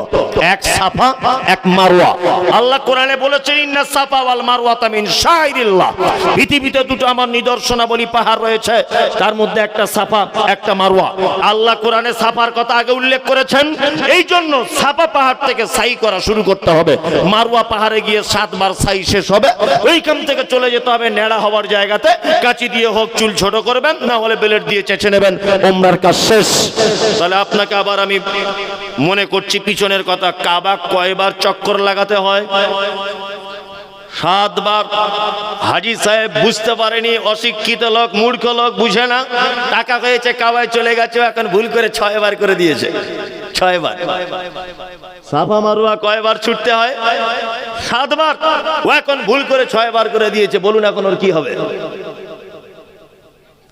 A: এক সাফা এক মারওয়া। আল্লাহ কোরআনে বলেছেন ইন্না সাফা ওয়াল মারওয়াতা মিন শাইরিল্লাহ, পৃথিবীতে দুটো আমার নিদর্শনাবলী পাহাড় রয়েছে, তার মধ্যে একটা সাফা একটা মারওয়া। আল্লাহ কোরআনে সাফার কথা আগে উল্লেখ করেছেন, এই জন্য সাফা পাহাড় থেকে সাই করা শুরু করতে হবে, মারওয়া পাহাড়ে গিয়ে 7 বার সাই শেষ হবে, ওইখান থেকে চলে যেতে হবে নেড়া হওয়ার জায়গাতে, কাঁচি দিয়ে হোক চুল ছোট করবেন, না হলে বেলেট দিয়ে চেঁচে নেবেন, ওমরার কাজ শেষ। তাহলে আপনাকে আবার আমি মনে করছি পিছনের কথা, কাবা কয়বার চক্কর লাগাতে হয়? 7 বার। হাজী সাহেব বুঝতে পারেনি, অশিক্ষিত লোক, মূর্খ লোক, বুঝে না, টাকা হয়েছে কাবায় চলে গেছে, এখন ভুল করে 6 বার করে দিয়েছে। 6 বার। সাফা মারওয়া কয়বার ছুটতে হয়? 7 বার। ও এখন ভুল করে 6 বার করে দিয়েছে। বলুন এখন ওর কি হবে?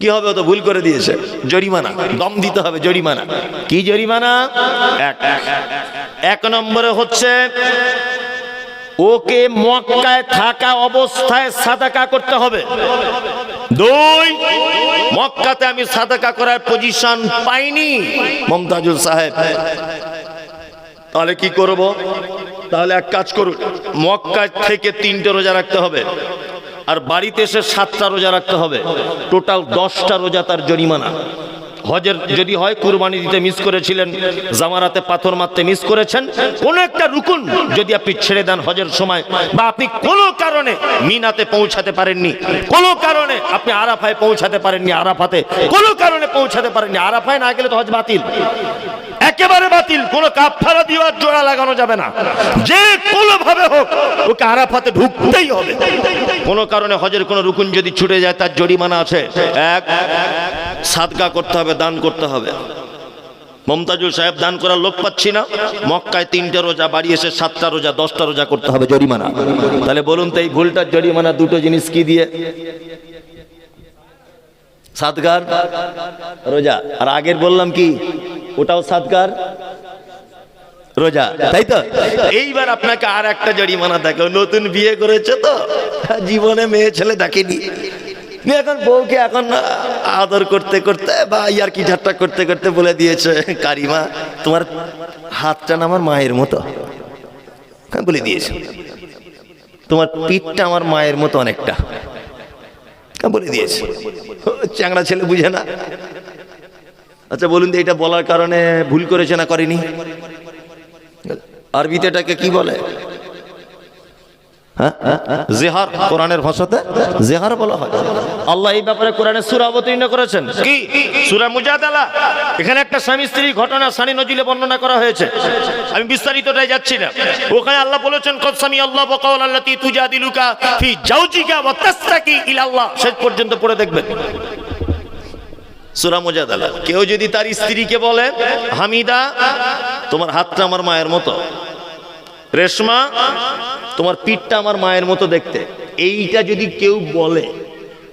A: কি হবে? ও তো ভুল করে দিয়েছে, জরিমানা দম দিতে হবে, জরিমানা। কি জরিমানা? এক নম্বরে হচ্ছে ওকে মক্কায় থাকা অবস্থায় সাদাকা করতে হবে। 2, মক্কাতে আমি সাদাকা করার পজিশন পাইনি মমতাজুল সাহেব, তাহলে কি করব? তাহলে এক কাজ করুন, মক্কা থেকে 3টে রোজা রাখতে হবে, আর বাড়িতে এসে 7টা রোজা রাখতে হবে, টোটাল 10টা রোজা তার জরিমানা। হজের যদি হয়, কুরবানি দিতে মিস করেছিলেন, জামারাতে পাথর মারতে মিস করেছেন, কোন একটা রুকুন যদি আপনি ছেড়ে দেন হজের সময়, বা আপনি কোনো কারণে মিনাতে পৌঁছাতে পারেননি, কোনো কারণে আপনি আরাফায় পৌঁছাতে পারেননি, আরাফাতে কোনো কারণে পৌঁছাতে পারেননি, আরাফায় না গেলে তো হজ বাতিল, একেবারে বাতিল। কোনো কাফারা দিওয়ার জোড়া লাগানো যাবে না, যে কোনো ভাবে হোক ওকে আরাফাতে ঢুকতেই হবে। কোনো কারণে হজের কোনো রুকুন যদি ছুটে যায় তার জরিমানা আছে। 1, সাদকা করতে হবে, দান করতে হবে। মমতাজুল সাহেব দান করার লোক পাচ্ছি না, মক্কায় 3টে রোজা, বাড়ি এসে 7টা রোজা, 10টা রোজা করতে হবে, জরিমানা। তাহলে বলুন তো এই ভুলটার জরিমানা দুটো জিনিস কি দিয়ে? সাদকার রোজা, আর আগের বললাম কি ওটাও সাদকার রোজা, তাই তো? এইবার আপনাকে আর একটা জরিমানা দেখো, নতুন বিয়ে করেছে তো, জীবনে মেয়ে ছেলে দেখেনি, এখন বউকে এখন আদর করতে করতে বা ইয়ার কি ঠাট্টা করতে করতে বলে দিয়েছে, কারিমা তোমার হাতটা না আমার মায়ের মতো, বলে দিয়েছে, তোমার পিঠটা আমার মায়ের মতো অনেকটা, বলে দিয়েছে। চ্যাংড়া ছেলে বুঝে না। আচ্ছা বলুন তো, এটা বলার কারণে ভুল করেছে না করেনি? আরবিতে এটাকে কি বলে? জিহার, কোরআনের ভাষাতে জিহার বলা হয়। আল্লাহ এই ব্যাপারে কোরআনে সূরা অবতীর্ণ করেছেন, কি সূরা মুজাদালা। এখানে একটা স্বামী স্ত্রীর ঘটনা সানি নজিলে বর্ণনা করা হয়েছে, আমি বিস্তারিতটাই যাচ্ছি না। ওখানে আল্লাহ বলেছেন কদ সামি আল্লাহু কাওলাল্লাতী তুজাদিলুকা ফি জাওজিকা ওয়া তাসতাকি ইলাল্লাহ, শেষ পর্যন্ত পড়ে দেখবেন সূরা মুজাদালা। কেউ যদি তার স্ত্রীকে বলে, হামিদা তোমার হাতটা আমার মায়ের মতো, রেশমা তোমার পিঠটা আমার মায়ের মতো দেখতে, এইটা যদি কেউ বলে,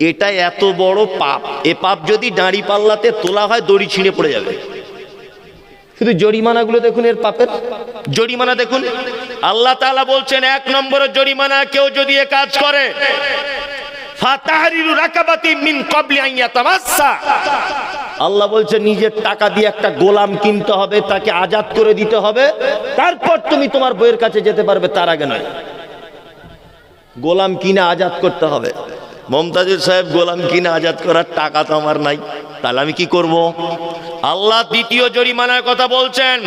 A: এটা এত বড় পাপ। এ পাপ যদি দাঁড়ি পাল্লাতে তোলা হয় দড়ি ছিঁড়ে পড়ে যাবে। শুধু জরিমানাগুলো দেখুন, এর পাপের জরিমানা দেখুন। আল্লাহ তাআলা বলছেন 1 নম্বরের জরিমানা, কেউ যদি এ কাজ করে, ফাতাহরিরু রাকাবাতিন মিন ক্বাবলি আন ইয়াতামাসসা, আল্লাহ বলছে নিজের টাকা দিয়ে একটা গোলাম কিনতে হবে, তাকে আজাদ করে দিতে হবে, তারপর তুমি তোমার বউয়ের কাছে যেতে পারবে, তার আগে নয়। গোলাম কিনে আজাদ করতে হবে। মমতাজুল সাহেব, গোলাম কিনে আজাদ করার টাকা তো আমার নাই, তাহলে আমি কি করব? আল্লাহ দ্বিতীয় জরিমানার কথা বলছেন,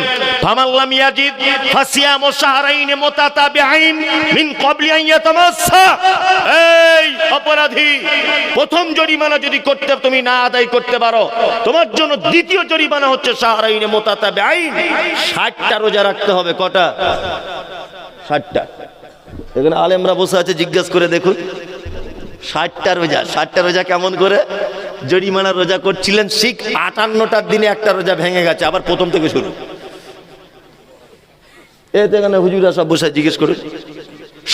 A: ফামাল্লাম ইয়াজিদ ফাসিয়ামু শাহরাইন মুতাতাবিআইন মিন ক্বাবলি আন ইয়াতামাসসা। এই অপরাধী, প্রথম জরিমানা যদি করতে তুমি না আদায় করতে পারো, তোমার জন্য দ্বিতীয় জরিমানা হচ্ছে শাহরাইন মুতাতাবিআইন, 60টা রোজা রাখতে হবে। কটা? 60টা। এখানে আলেমরা বসে আছে, জিজ্ঞেস করে দেখুন, 60টা রোজা। 60টা রোজা কেমন করে? জরিমানা রোজা করছিলেন, শিখ 58টার দিনে একটা রোজা ভেঙে গেছে, আবার প্রথম থেকে শুরু। এখানে হুজুরা সব বসে জিজ্ঞেস করুন,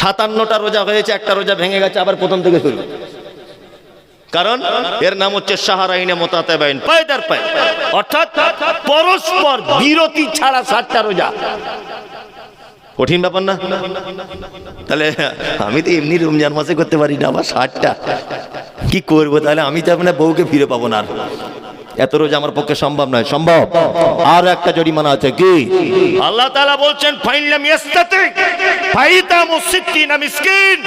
A: 57টা রোজা হয়েছে, একটা রোজা ভেঙে গেছে, আবার প্রথম থেকে শুরু। কারণ এর নাম হচ্ছে শাহরাইনে মুতাতাবিন, পায়দার পায়, অর্থাৎ পরস্পর বিরতি ছাড়া 60টা রোজা। কঠিন ব্যাপার না? তাহলে আমি তো এমনি রমজান মাসে করতে পারি না, আবার 60টা কি করবো? তাহলে আমি তো আপনার বউকে ফিরে পাবো না, এত রোজা আমার পক্ষে সম্ভব নয়। সম্ভব? আর একটা জরিমানা আছে, কি? আল্লাহ তাআলা বলছেন ফাইনলাম ইয়াস্তাতি ফাইতামু সিত্তিনা মিসকিন।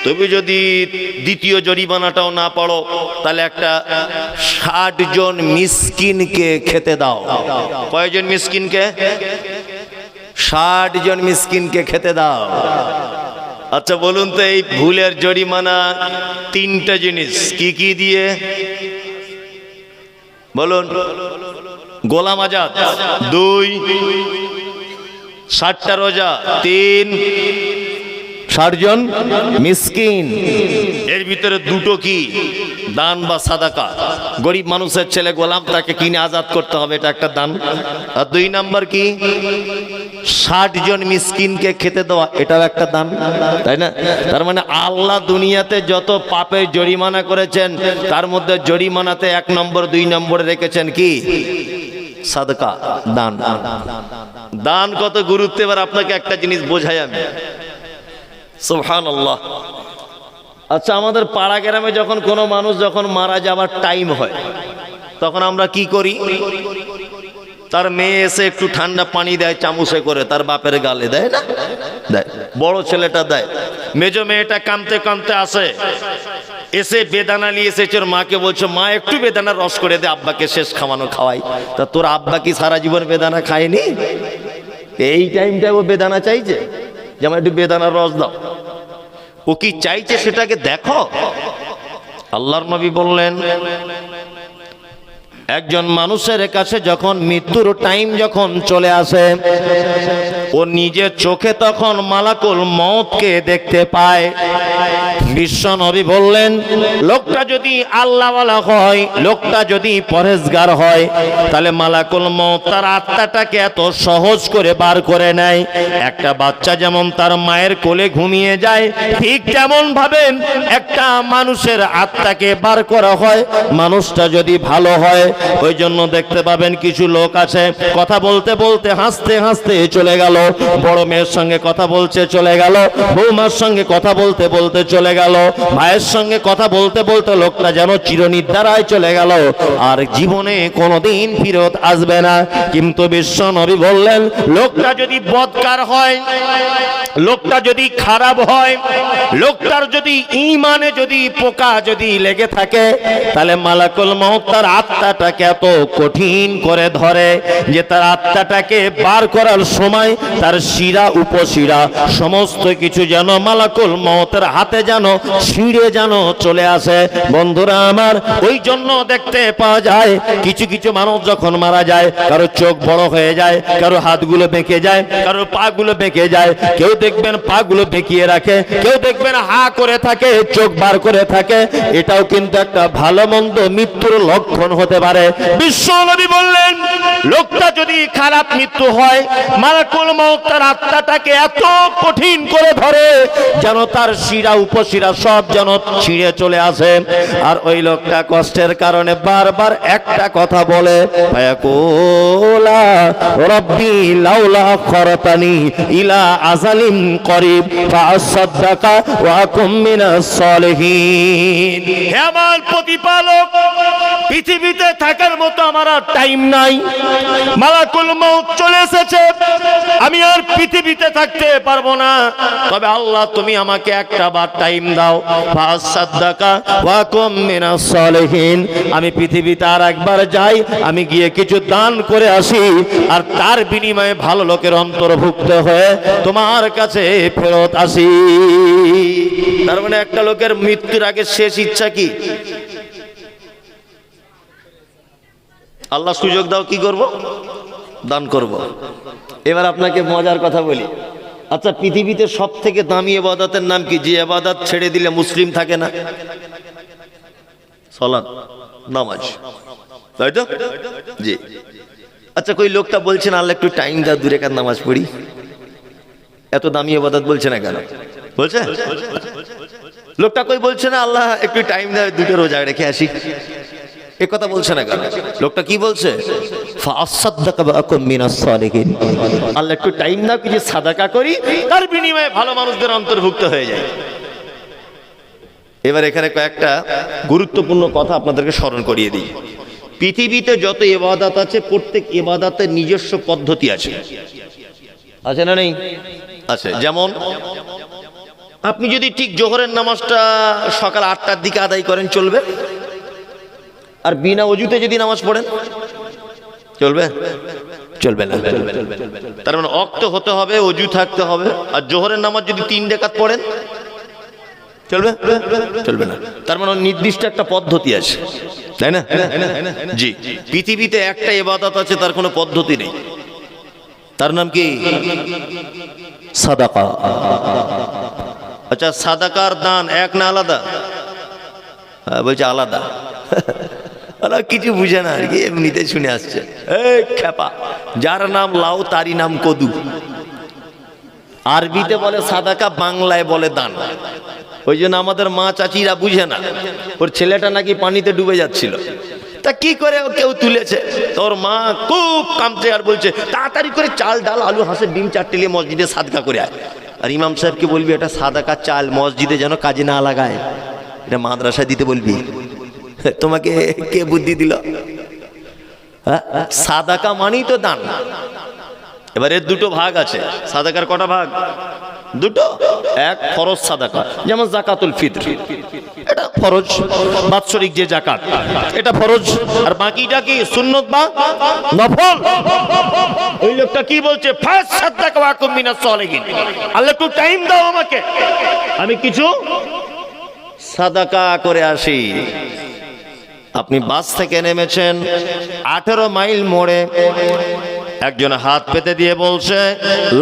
A: তুমি যদি দ্বিতীয় জরিমানাটাও না পড়ো, তাহলে একটা 60 জন মিসকিনকে খেতে দাও। কয়জন মিসকিনকে? 60 জন মিসকিনকে খেতে দাও। আচ্ছা বলুন তো, এই ভুলের জরিমানা 3টা জিনিস কি কি দিয়ে বলুন? গোলাম আজাদ 2, 60টা রোজা 3, 60 জন মিসকিন। এর ভিতরে 2টো কি? দান বা সাদাকা। গরিব মানুষের ছেলে গোলাম, তাকে কিনে আজাদ করতে হবে, এটা একটা দান। আর 2 নাম্বার কি? 60 জন মিসকিনকে খেতে দেওয়া, এটাও একটা দান, তাই না? তার মানে আল্লাহ দুনিয়াতে যত পাপের জরিমানা করেছেন, তার মধ্যে জরিমানাতে 1 নম্বর 2 নম্বরে রেখেছেন কি? সাদাকা, দান। দান কত গুরুত্ব, এবার আপনাকে একটা জিনিস বোঝাই আমি। সুবহানাল্লাহ। আচ্ছা, আমাদের পাড়া গ্রামে যখন কোনো মানুষ যখন মারা যাওয়ার টাইম হয়, তখন আমরা কি করি? তার মেয়ে এসে একটু ঠান্ডা পানি দেয় চামচে করে, তার বাপের গালে দেয় না? দেয়। বড় ছেলেটা দেয়। মেজো মেয়েটা কাঁদতে কাঁদতে আসে, এসে বেদানা নিয়ে এসেছে, ওর মাকে বলছে মা একটু বেদানার রস করে দে, আব্বাকে শেষ খাওয়াই। তা তোর আব্বা কি সারা জীবন বেদানা খায়নি? এই টাইমটায় ও বেদানা চাইছে যে আমার একটু বেদানার রস দাও। ও কি চাইছে সেটাকে দেখো। আল্লাহর নবী বললেন, একজন মানুষের কাছে যখন মৃত্যুর টাইম যখন চলে আসে, ও নিজের চোখে তখন মালাকুল মউতকে দেখতে পায়। বিশ্ব নবী বললেন, লোকটা যদি আল্লাহওয়ালা হয়, লোকটা যদি পরহেজগার হয়, তাহলে মালাকুল মউত তার আত্মাটাকে এত সহজ করে বার করে নেয়। একটা বাচ্চা যেমন তার মায়ের কোলে ঘুমিয়ে যায়, ঠিক তেমন ভাবে একটা মানুষের আত্মাকে বার করা হয়। মানুষটা যদি ভালো হয়, ওই জন্য দেখতে পাবেন কিছু লোক আছে, কথা বলতে বলতে হাসতে হাসতে চলে গেল, বড় মেয়ের সঙ্গে কথা বলছে চলে গেল, বৌমার সঙ্গে কথা বলতে বলতে চলে গেল, ভাইয়ের সঙ্গে কথা বলতে বলতে লোকটা যেন চিরনিদ্রায় চলে গেল, আর জীবনে কোনোদিন ফিরত আসবে না। কিন্তু বিশ্ব নবী বললেন, লোকটা যদি বদকার হয়, লোকটা যদি খারাপ হয়, লোকটার যদি ঈমানে যদি পোকা যদি লেগে থাকে, তাহলে মালাকুল মউত তার আত্মাটাকে এত কঠিন করে ধরে যে তার আত্মাটাকে বার করার সময় তার শিরা উপশিরা সমস্ত কিছু যেন মালাকুল মউতের হাতে যেন ছিঁড়ে যেন চলে আসে। বন্ধুরা আমার, ওই জন্য দেখতে পাওয়া যায় কিছু কিছু মানুষ যখন মারা যায়, কারো চোখ বড় হয়ে যায়, কারো হাতগুলো বেঁকে যায়, কারো পাগুলো বেঁকে যায়, কেউ দেখবেন পাগুলো বেঁকিয়ে রাখে, কেউ দেখবেন হা করে থাকে, চোখ বার করে থাকে। এটাও কিন্তু একটা ভালো মন্দ মৃত্যুর লক্ষণ হতে পারে। বিশ্ব নবী বললেন, লোকটা যদি খারাপ মৃত্যু হয়, মালাকুল মউত তার আত্মাটাকে এত কঠিন করে ধরে যেন তার শিরা উপশিরা সব যেন ছিঁড়ে চলে আসে। আর ওই লোকটা কষ্টের কারণে বারবার একটা কথা বলে, ফায়াকুলা রব্বি লাউলা আখরতানি ইলা আজালিম করিব ফাআসাদদাকা ওয়া আকুম মিনাস সালিহিন। হে আমার প্রতিপালক, পৃথিবীতে থাকার মতো আমার আর টাইম নাই, মালাকুল মউত চলে এসেছে, আমি আর পৃথিবীতে থাকতে পারবো না, তবে আল্লাহ তুমি আমাকে একটা বার টাইম দাও, ফাসাদদাকা ওয়া কুম মিনাস সালিহিন। আমি পৃথিবীতে আর একবার যাই, আমি গিয়ে কিছু দান করে আসি, আর তার বিনিময়ে ভালো লোকের অন্তর্ভুক্ত হয়ে তোমার কাছে ফেরত আসি। তার মানে একটা লোকের মৃত্যুর আগে শেষ ইচ্ছা কি? আল্লাহ সুযোগ দাও, কি করব? দান করব। এবার আপনাকে মজার কথা বলি, আচ্ছা পৃথিবীতে সব থেকে দামি ইবাদতের নাম কি? যে ইবাদত ছেড়ে দিলে মুসলিম থাকে না? সালাত, নামাজ, তাই তো? জি। আচ্ছা কই লোকটা বলছেন আল্লাহ একটু টাইম দাও, 2 রাকাত নামাজ পড়ি, এত দামি ইবাদত বলছে না কেন? বলছে লোকটা কই বলছে না আল্লাহ একটু টাইম দেয়, দুটো রোজা রেখে আসি, এ কথা বলছে না কেন? লোকটা কি বলছে? আল্লাহ একটু টাইম দাও, কিছু সাদাকা করি, তার বিনিময়ে ভালো মানুষদের অন্তর্ভুক্ত হয়ে যায়। এবার এখানে কয়েকটা গুরুত্বপূর্ণ কথা আপনাদেরকে স্মরণ করিয়ে দিই। পৃথিবীতে যত ইবাদত আছে, প্রত্যেক ইবাদতের নিজস্ব পদ্ধতি আছে, আছে না নেই? আছে। যেমন আপনি যদি ঠিক জোহরের নামাজটা সকাল 8টার দিকে আদায় করেন চলবে, আর বিনা অজুতে যদি নামাজ পড়েন চলবে? চলবে না। তার মানে ওয়াক্ত হতে হবে, অজু থাকতে হবে। আর জোহরের নামাজ যদি 3 রাকাত পড়েন চলবে? চলবে না। তার মানে নির্দিষ্ট একটা পদ্ধতি আছে, তাই না? জি। পৃথিবীতে একটা ইবাদত আছে, তার কোনো পদ্ধতি নেই, তার নাম কি? সাদাকা। আচ্ছা, সাদাকার দান এক না আলাদা? বলছে আলাদা। কিছু বুঝে না আর কি, এমনিতে শুনে আসছে। এই খেপা, যার নাম লাউ তারই নাম কদু। আরবিতে বলে সাদাকা, বাংলায় বলে দান। ওই জন্য আমাদের মা চাচিরা বুঝে না। ওর ছেলেটা নাকি পানিতে ডুবে যাচ্ছিল, তা কি করে কেউ তুলেছে, তোর মা খুব কামছে আর বলছে তাড়াতাড়ি করে চাল ডাল আলু হাঁসের ডিম 4টে নিয়ে মসজিদে সাদকা করে আয়। আর ইমাম সাহেবকে বলবি এটা সাদাকা চাল, মসজিদে যেন কাজে না লাগায়, এটা মাদ্রাসায় দিতে বলবি। তোমাকে কে বুদ্ধি দিল? সাদাকা মানেই তো দান। এবার এর দুটো ভাগ আছে। সাদাকার কটা ভাগ? দুটো। এক ফরজ সাদাকা, যেমন যাকাতুল ফিতর, এটা ফরজ, বাৎসরিক যে যাকাত, এটা ফরজ। আর বাকিটা কি? সুন্নত বা নফল। ওই লোকটা কি বলছে? ফাসাদাকা ওয়া কুম মিনাস সালিহিন। আল্লাহ একটু টাইম দাও আমাকে, আমি কিছু সাদাকা করে আসি। আপনি বাস থেকে নেমেছেন, 18 মাইল মোড়ে একজন হাত পেতে দিয়ে বলছে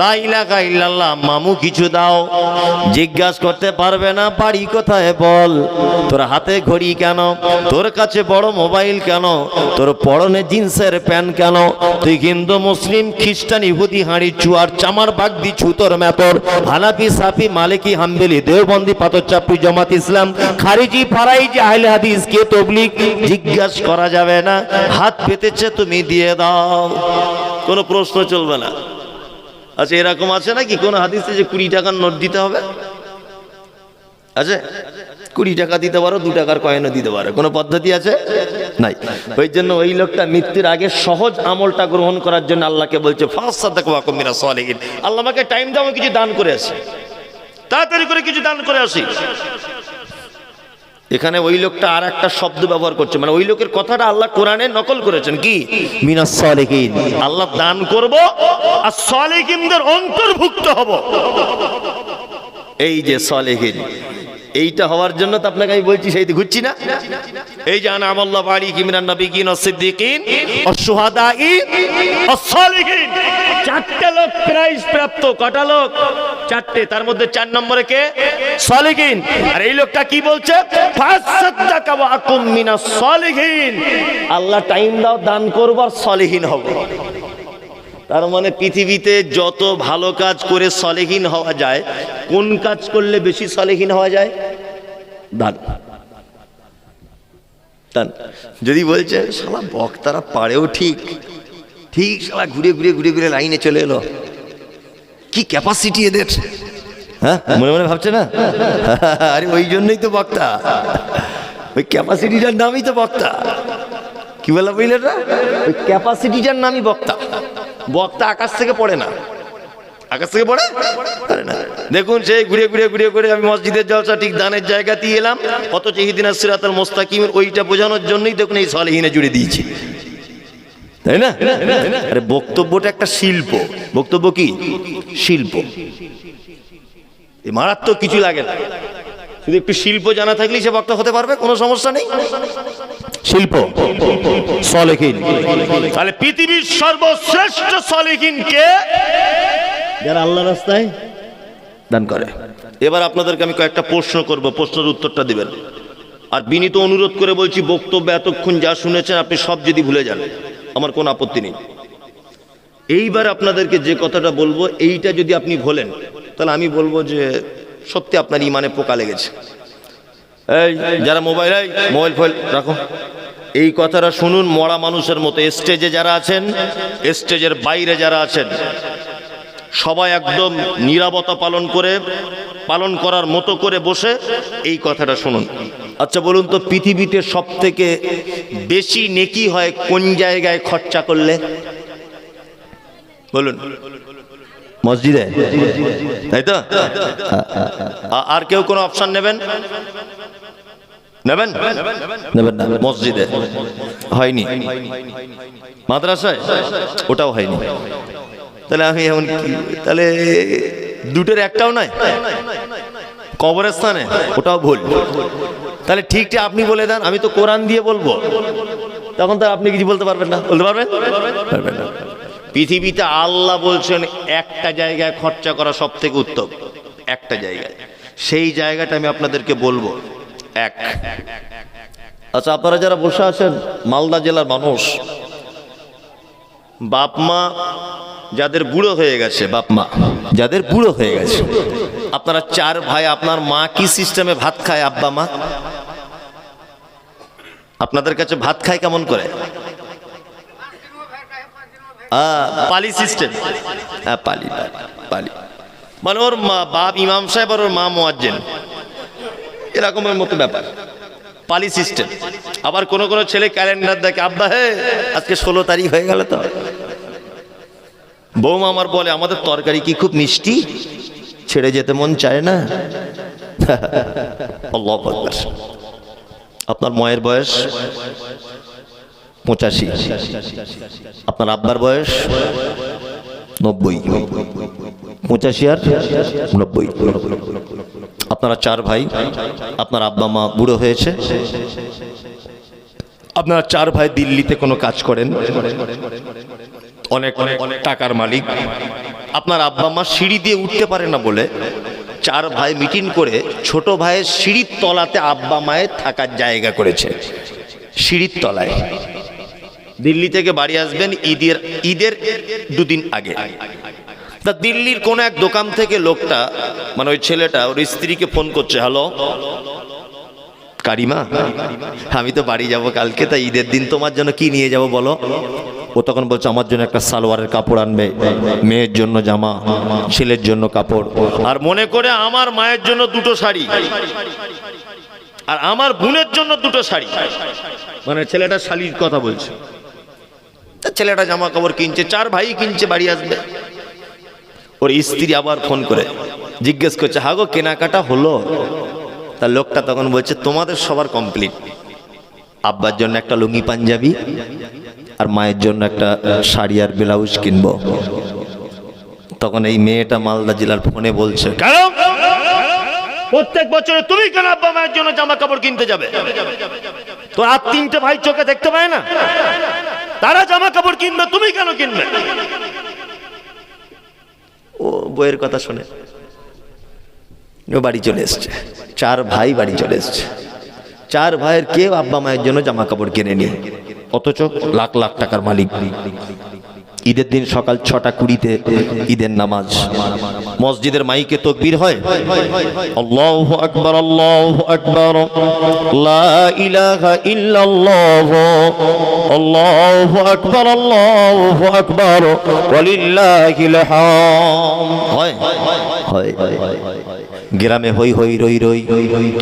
A: লা ইলাহা ইল্লাল্লাহ, মামু কিছু দাও। জিজ্ঞাসা করতে পারবে না বাড়ি কোথায় বল, তোর হাতে ঘড়ি কেন, তোর কাছে বড় মোবাইল কেন, তোর পরনে জিন্সের প্যান্ট কেন, তুই হিন্দু মুসলিম খ্রিস্টান ইহুদি হাঁড়ি চুয়ার চামার বাগদি ছুতর মেতর হানাফি সাফি মালিকি হাম্বলি দেওবন্দি পাথর চাপড়ি জমাত ইসলাম খারিজি ফারাইজি আহলে হাদিস কে তবলিগ, জিজ্ঞাসা করা যাবে না। হাত পেতেছে তুমি দিয়ে দাও, কোনো প্রশ্ন চলবে না। আচ্ছা, এরকম আছে নাকি কোন হাদিসে যে 20 টাকার নোট দিতে হবে? আছে? 20 টাকা দিতে পারো, 2 টাকার কয়েনও দিতে পারো, কোনো পদ্ধতি আছে? নাই। ওই জন্য ওই লোকটা মৃত্যুর আগে সহজ আমলটা গ্রহণ করার জন্য আল্লাহকে বলছে ফাসাদাকা ওয়া কুম মিনাস সালিহিন। আল্লাহ আমাকে টাইম দাও, আমি কিছু দান করে আসি, তাড়াতাড়ি করে কিছু দান করে আসি। এখানে ওই লোকটা আর একটা শব্দ ব্যবহার করছে, মানে ওই লোকের কথাটা আল্লাহ কোরআনে নকল করেছেন। কি? মিনাস সালিহিন। আল্লাহ দান করব আর সালিহিনদের অন্তর্ভুক্ত হব। এই যে সালিহিন, এইটা হওয়ার জন্য তো আপনাকে আমি বলছি, সেই ঘুরছি না। এই যে আনামাল্লাহু আলাইহিম মিনান নাবিয়িন ওয়াস সিদ্দিকিন ওয়াস শুহাদাই ওয়াস সালিহিন, 4টে লোক প্রাইজ প্রাপ্ত। কটা লোক? 4টে। তার মধ্যে 4 নম্বরে কে? সালিহিন। আর এই লোকটা কি বলছে? ফাসাদাকা ওয়া কুম মিনাস সালিহিন। আল্লাহ টাইম দাও, দান করব আর সালিহিন হব। তার মানে পৃথিবীতে যত ভালো কাজ করে সালেহীন হওয়া যায়, কোন কাজ করলে বেশি সালেহীন হওয়া যায়? দান। দান। যদি বলছে শালা বক্তারা পারেও ঠিক ঠিক, শালা ঘুরে ঘুরে ঘুরে ঘুরে লাইনে চলে এলো, কি ক্যাপাসিটি এদের, হ্যাঁ মনে মনে ভাবছে না? আরে ওই জন্যই তো বক্তা, ওই ক্যাপাসিটিটার নামই তো বক্তা। কি বলা বুঝলে? ওই ক্যাপাসিটিটার নামই বক্তা। বক্তা আকাশ থেকে পড়ে না, আকাশ থেকে পড়ে না। দেখুন সেই ঘুরে ঘুরে ঘুরে ঘুরে আমি মসজিদের জলসা ঠিক দানের জায়গাতেই এলাম, অথচ ইহদিনাস সিরাতাল মুস্তাকিমের ওইটা বোঝানোর জন্যই দেখুন এই সালেহিনে জুড়ে দিয়েছি, তাই না? আরে বক্তব্যটা একটা শিল্প। বক্তব্য কি? শিল্প। এই মারাত্মক কিছু লাগে না, শুধু একটু শিল্প জানা থাকলেই সে বক্তা হতে পারবে, কোনো সমস্যা নেই। শিল্প সালেহিন। তাহলে পৃথিবীর সর্বশ্রেষ্ঠ সালেহিন কে? যারা আল্লাহর রাস্তায় দান করে। এবার আপনাদেরকে আমি কয়েকটা প্রশ্ন করব, প্রশ্নের উত্তরটা দিবেন। আর বিনীত অনুরোধ করে বলছি, বক্তব্য এতক্ষণ যা শুনেছেন আপনি সব যদি ভুলে যান আমার কোনো আপত্তি নেই। এইবার আপনাদেরকে যে কথাটা বলবো, এইটা যদি আপনি ভোলেন তাহলে আমি বলবো যে সত্যি আপনার ইমানে পোকা লেগেছে। এই যারা মোবাইল ফোন রাখো, এই কথাটা শুনুন মরা মানুষের মতো। স্টেজে যারা আছেন, স্টেজের বাইরে যারা আছেন, সবাই একদম নীরবতা পালন করার মতো করে বসে এই কথাটা শুনুন। আচ্ছা বলুন তো, পৃথিবীতে সব থেকে বেশি নেকি হয় কোন জায়গায় খরচা করলে? বলুন। মসজিদে, তাই তো? আর কেউ কোনো অপশন নেবেন? নেবেন না। মসজিদে হয়নি, মাদ্রাসায় ওটাও হয়নি। তাহলে আমি এমন কি, তাহলে দুটোর একটাও নয়? কবরস্থানে, ওটাও ভুল। তাহলে ঠিকটা আপনি বলে দেন, আমি তো কোরআন দিয়ে বলবো, তখন তো আপনি কিছু বলতে পারবেন না। বলতে পারবেন না। পৃথিবীতে আল্লাহ বলছেন একটা জায়গায় খরচা করা সব থেকে উত্তম, একটা জায়গায়। সেই জায়গাটা আমি আপনাদেরকে বলবো। এক, আচ্ছা আপনারা যারা বসে আছেন মালদা জেলার মানুষ, বাপ মা যাদের বুড়ো হয়ে গেছে, আপনারা 4 ভাই, আপনার মা কি সিস্টেমে ভাত খায়? আব্বা মা আপনাদের কাছে ভাত খায় কেমন করে? পালি সিস্টেম। হ্যাঁ, পালি। মানে ওর মা বাপ ইমাম সাহেব আর ওর মা মুয়াজ্জিন, এরকমের মতো ব্যাপার, পালি সিস্টেম। আবার কোন ছেলে ক্যালেন্ডার দেখে, আব্বা হে আজকে 16 তারিখ হয়ে গেল তো। বৌমা আমার বলে, আমাদের তরকারি কি খুব মিষ্টি, ছেড়ে যেতে মন চায় না। আল্লাহু আকবার। আপনার মায়ের বয়স 85, আপনার আব্বার বয়স 90, 85 আর 90। আপনারা 4 ভাই, আপনার আব্বা মা বুড়ো হয়েছে, আপনারা 4 ভাই দিল্লিতে কোনো কাজ করেন, অনেক টাকার মালিক। আপনার আব্বা মা সিঁড়ি দিয়ে উঠতে পারে না বলে 4 ভাই মিটিং করে ছোট ভাইয়ের সিঁড়ির তলাতে আব্বা মায়ের থাকার জায়গা করেছে। সিঁড়ির তলায়। দিল্লি থেকে বাড়ি আসবেন ঈদের 2 দিন আগে। তা দিল্লির কোন এক দোকান থেকে লোকটা, মানে ওই ছেলেটা ওর স্ত্রীকে ফোন করছে, হ্যালো কারিমা, আমি তো বাড়ি যাব কালকে, তাই ঈদের দিন তোমার জন্য কি নিয়ে যাব বলো। ও তখন বলছে, আমার জন্য একটা সালোয়ারের কাপড় আনবে, মেয়ের জন্য জামা, ছেলের জন্য কাপড়, আর মনে করে আমার মায়ের জন্য 2টো শাড়ি, আর আমার বোনের জন্য 2টো শাড়ি। মানে ছেলেটা শাড়ির কথা বলছে। ছেলেটা জামা কাপড় কিনছে, 4 ভাই কিনছে, বাড়ি আসবে। ওর স্ত্রী আবার ফোন করে জিজ্ঞেস করছে, হাগো কেনাকাটা হলো? তা লোকটা তখন বলছে, তোমাদের সবার কমপ্লিট, আব্বার জন্য একটা লুঙ্গি পাঞ্জাবি আর মায়ের জন্য একটা শাড়ি আর ব্লাউজ কিনবো। তখন এই মেয়েটা মালদা জেলার ফোনে বলছে, কেন প্রত্যেক বছরে তুমি কেন আব্বা মায়ের জন্য জামা কাপড় কিনতে যাবে? তো আর 3টে ভাই চোখে দেখতে পায় না? তারা জামা কাপড় কিনবে, তুমি কেন কিনবে? ও বইয়ের কথা শুনে ও বাড়ি চলে এসছে। 4 ভাই বাড়ি চলে এসছে। 4 ভাইয়ের কেউ আব্বা মায়ের জন্য জামা কাপড় কিনেনি, অথচ লাখ লাখ টাকার মালিক। ঈদের দিন সকাল 6টা 20-তে ঈদের নামাজ, মসজিদের মাইকে তাকবীর হয়, আল্লাহু আকবার, আল্লাহু আকবার, লা ইলাহা ইল্লাল্লাহ, আল্লাহু আকবার, আল্লাহু আকবার, ওয়ালিল্লাহিল হামদ। হয় গ্রামে হই হই রই রই,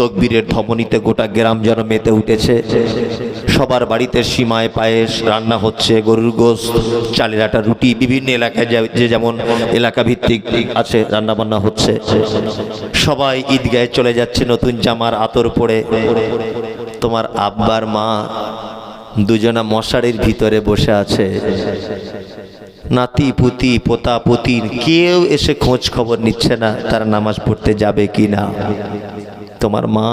A: তাকবীরের ধ্বনিতে গোটা গ্রাম যেন মেতে উঠেছে। সবার বাড়িতে সিমায় পায়েস রান্না হচ্ছে, গরুর গোশত, চালের আটা, রুটি, বিভিন্ন এলাকায় যে যেমন এলাকা ভিত্তিক আছে রান্না বান্না হচ্ছে। সবাই ঈদগাহে চলে যাচ্ছে নতুন জামার আতর পরে। তোমার আব্বার মা দুজনা মশারির ভিতরে বসে আছে। নাতি পুতি পোতা পুতির কেউ এসে খোঁজ খবর নিচ্ছে না তারা নামাজ পড়তে যাবে কি না। তোমার মা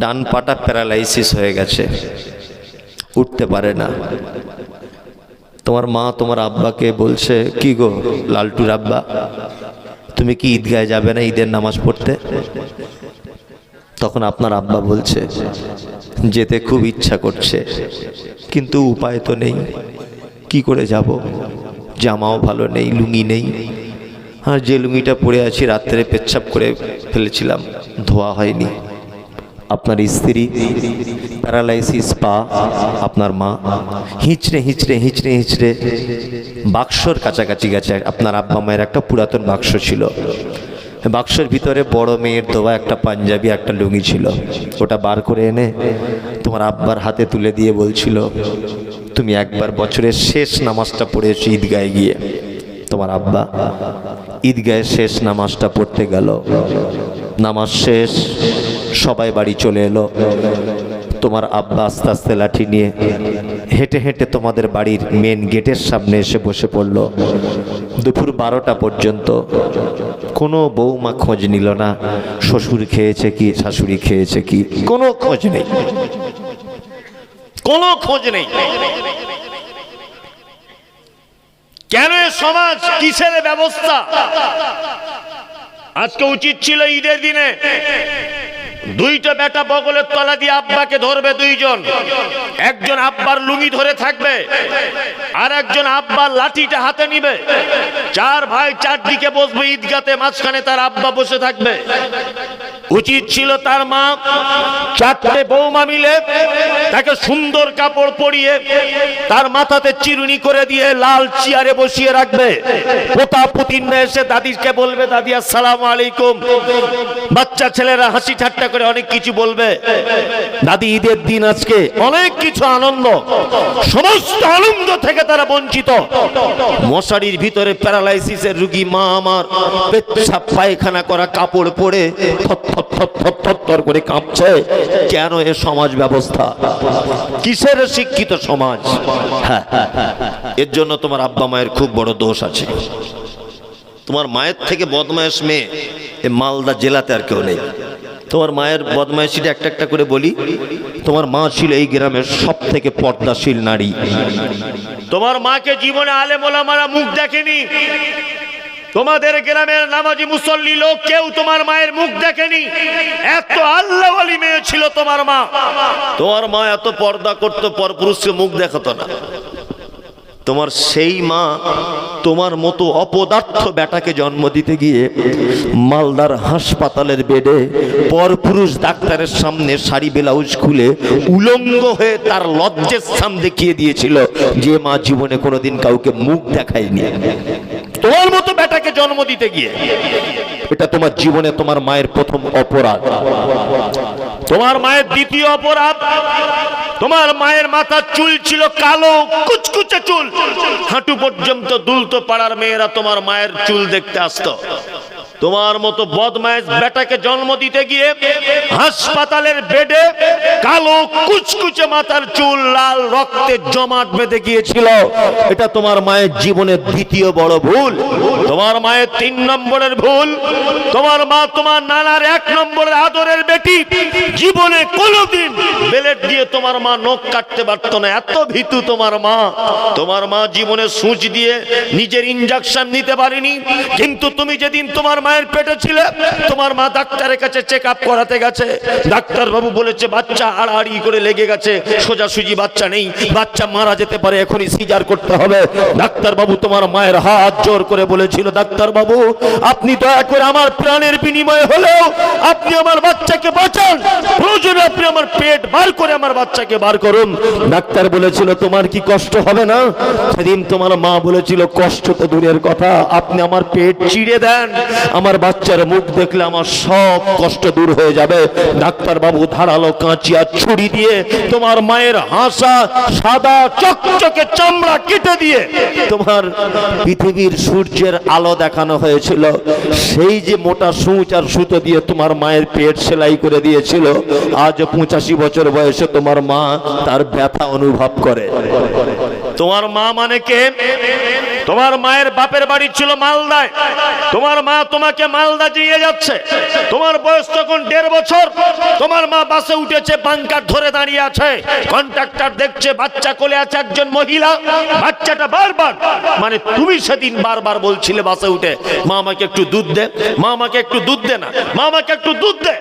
A: ডান পাটা প্যারালাইসিস হয়ে গেছে, উঠতে পারে না। তোমার মা তোমার আব্বাকে বলছে, কি গো লালটুর আব্বা, তুমি কি ঈদগাহে যাবে না ঈদের নামাজ পড়তে? তখন আপনার আব্বা বলছে, যেতে খুব ইচ্ছা করছে কিন্তু উপায় তো নেই, কি করে যাব? জামাও ভালো নেই, লুঙ্গি নেই, আর যে লুঙ্গিটা পরে আছি রাত্রে পেচ্ছাপ করে ফেলেছিলাম, ধোয়া হয়নি,
B: আপনার স্ত্রী প্যারালাইসিস পা, আপনার মা হিঁচড়ে হিঁচড়ে হিঁচড়ে হিঁচড়ে বাক্সর কাছাকাছি গেছে। আপনার আব্বা মায়ের একটা পুরাতন বাক্স ছিল, বাক্সের ভিতরে বড় মেয়ের দেওয়া একটা পাঞ্জাবি একটা লুঙ্গি ছিল। ওটা বার করে এনে তোমার আব্বার হাতে তুলে দিয়ে বলছিল, তুমি একবার বছরের শেষ নামাজটা পড়েছো ঈদগাহে গিয়ে। তোমার আব্বা ঈদগাহে শেষ নামাজটা পড়তে গেল, নামাজ শেষ, সবাই বাড়ি চলে এলো। তোমার আব্বা আস্তে আস্তে লাঠি নিয়ে হেঁটে হেঁটে তোমাদের বাড়ির মেন গেটের সামনে এসে বসে পড়ল। দুপুর 12টা পর্যন্ত কোনো বৌমা খোঁজ নিল না, শ্বশুর খেয়েছে কি শাশুড়ি খেয়েছে কি, কোনো খোঁজ নেই,
A: কোনো খোঁজ নেই। কেন এ সমাজ, কিসের ব্যবস্থা? আজকে উচিত ছিল ঈদের দিনে দুইটা বেটা বগলের তলা দিয়ে আব্বাকে ধরবে দুইজন, একজন আব্বার লুঙ্গি ধরে থাকবে আর একজন আব্বার লাঠিটা হাতে নিবে। চার ভাই চারদিকে বসবে ঈদগাতে, মাঝখানে তার আব্বা বসে থাকবে। উচিত ছিল তার মা চারটে বৌমা মিলে তাকে সুন্দর কাপড় পরিয়ে তার মাথাতে চিরুনি করে দিয়ে লাল চেয়ারে বসিয়ে রাখবে। পোতা পুতিনরা এসে দাদিকে বলবে, দাদি আসসালামু আলাইকুম। বাচ্চা ছেলেরা হাসি ঠাট্টা করে অনেক কিছু বলবে, দাদি ঈদের দিন আজকে অনেক কিছু আনন্দ, সমস্ত আনন্দ থেকে তারা বঞ্চিত। মশারির ভিতরে প্যারালাইসিসের রোগী মা আমার পেচ্ছাপ পায়খানা করা কাপড় পরে থর করে কাঁপছে। কেন এ সমাজ ব্যবস্থা? কিসের শিক্ষিত সমাজ? হ্যাঁ, এর জন্য তোমার আব্বা মায়ের খুব বড় দোষ আছে। তোমার মায়ের থেকে বদমায়েশ মেয়ে এ মালদা জেলাতে আর কেউ নেই। তোমার মায়ের বদমায়েশিটা একটা একটা করে বলি। তোমার মা ছিল এই গ্রামের সব থেকে পর্দাশীল নারী। তোমার মাকে জীবনে আলেম ওলামারা মুখ দেখেনি। তোমাদের গ্রামের নামাজি মুসল্লি লোক কেউ তোমার মায়ের মুখ দেখেনি। এত আল্লাহ ওয়ালি মেয়ে ছিল তোমার মা। তোমার মা এত পর্দা করতো, পরপুরুষকে মুখ দেখাতো না। তোমার সেই মা তোমার মতো অপদার্থ বেটাকে জন্ম দিতে গিয়ে মালদার হাসপাতালের বেডে পরপুরুষ ডাক্তারের সামনে শাড়ি ব্লাউজ খুলে উলঙ্গ হয়ে তার লজ্জের স্থান দেখিয়ে দিয়েছিল, যে মা জীবনে কোনোদিন কাউকে মুখ দেখায়নি। তোমার মতো বেটাকে জন্ম দিতে গিয়ে এটা তোমার জীবনে তোমার মায়ের প্রথম অপরাধ। তোমার মায়ের দ্বিতীয় অপরাধ, তোমার মায়ের মাথার চুল ছিল কালো কুচকুচে চুল, হাঁটু পর্যন্ত দুলতো। পাড়ার মেয়েরা তোমার মায়ের চুল দেখতে আসতো। তোমার মতো বদমাইশ বেটাকে জন্ম দিতে গিয়ে হাসপাতালের বেডে কালো কুচকুচে মাথার চুল লাল রক্তে জমাট বেঁধে গিয়েছিল। এটা তোমার মায়ের জীবনের দ্বিতীয় বড় ভুল। তোমার মায়ের 3 নম্বরের ভুল, তোমার মা তোমার নানার 1 নম্বরের আদরের বেটি। জীবনে কোনোদিন বেলেট দিয়ে তোমার মা নখ কাটতে পারতো না, এত ভীতু তোমার মা। তোমার মা জীবনে সূচ দিয়ে নিজের ইনজেকশন নিতে পারেনি। কিন্তু তুমি যেদিন তোমার মায়ের পেটে ছিলে, তোমার মা ডাক্তারের কাছে চেক আপ করাতে গেছে। ডাক্তার বাবু বলেছে বাচ্চা আড়াআড়ি করে লেগে গেছে, সোজাসুজি বাচ্চা নেই, বাচ্চা মারা যেতে পারে, এখনই সিজার করতে হবে। ডাক্তার বাবু তোমার মায়ের হাত জোর করে বলেছিল, ডাক্তার বাবু আপনি দয়া করে আমার প্রাণের বিনিময়ে হলেও আপনি আমার বাচ্চাকে বাঁচান, প্রয়োজনে আপনি আমার পেট বার করে আমার বাচ্চাকে বার করুন। ডাক্তার বলেছিল তোমার কি কষ্ট হবে না? সেদিন তোমার মা বলেছিল কষ্ট তো দূরের কথা, আপনি আমার পেট চিড়ে দেন, আমার বাচ্চার মুখ দেখলে আমার সব কষ্ট দূর হয়ে যাবে। ডাক্তার বাবু ধারালো কাঁচি আর ছুরি দিয়ে তোমার মায়ের হাসা সাদা চকচকে চামড়া কেটে দিয়ে তোমার পৃথিবীর সূর্যের আলো দেখানো হয়েছিল। সেই যে মোটা সূচ আর সুতো দিয়ে তোমার মায়ের পেট সেলাই করে দিয়েছিল, আজ 85 বছর বয়সে তোমার মা তার ব্যথা অনুভব করে। তোমার মা মানে কে? তোমার মায়ের বাপের বাড়ি ছিল মালদায়। তোমার মা তোমাকে মালদা নিয়ে যাচ্ছে, তোমার বয়স তখন 1.5 বছর। তোমার মা বাসে উঠেছে, বাঙ্কার ধরে দাঁড়িয়ে আছে, কন্ট্রাক্টর দেখছে বাচ্চা কোলে আছে একজন মহিলা। বাচ্চাটা বারবার, মানে তুমি সেদিন বারবার বলছিলে বাসে উঠে, মা আমাকে একটু দুধ দে, মা আমাকে একটু দুধ দে না, মা আমাকে একটু দুধ দে।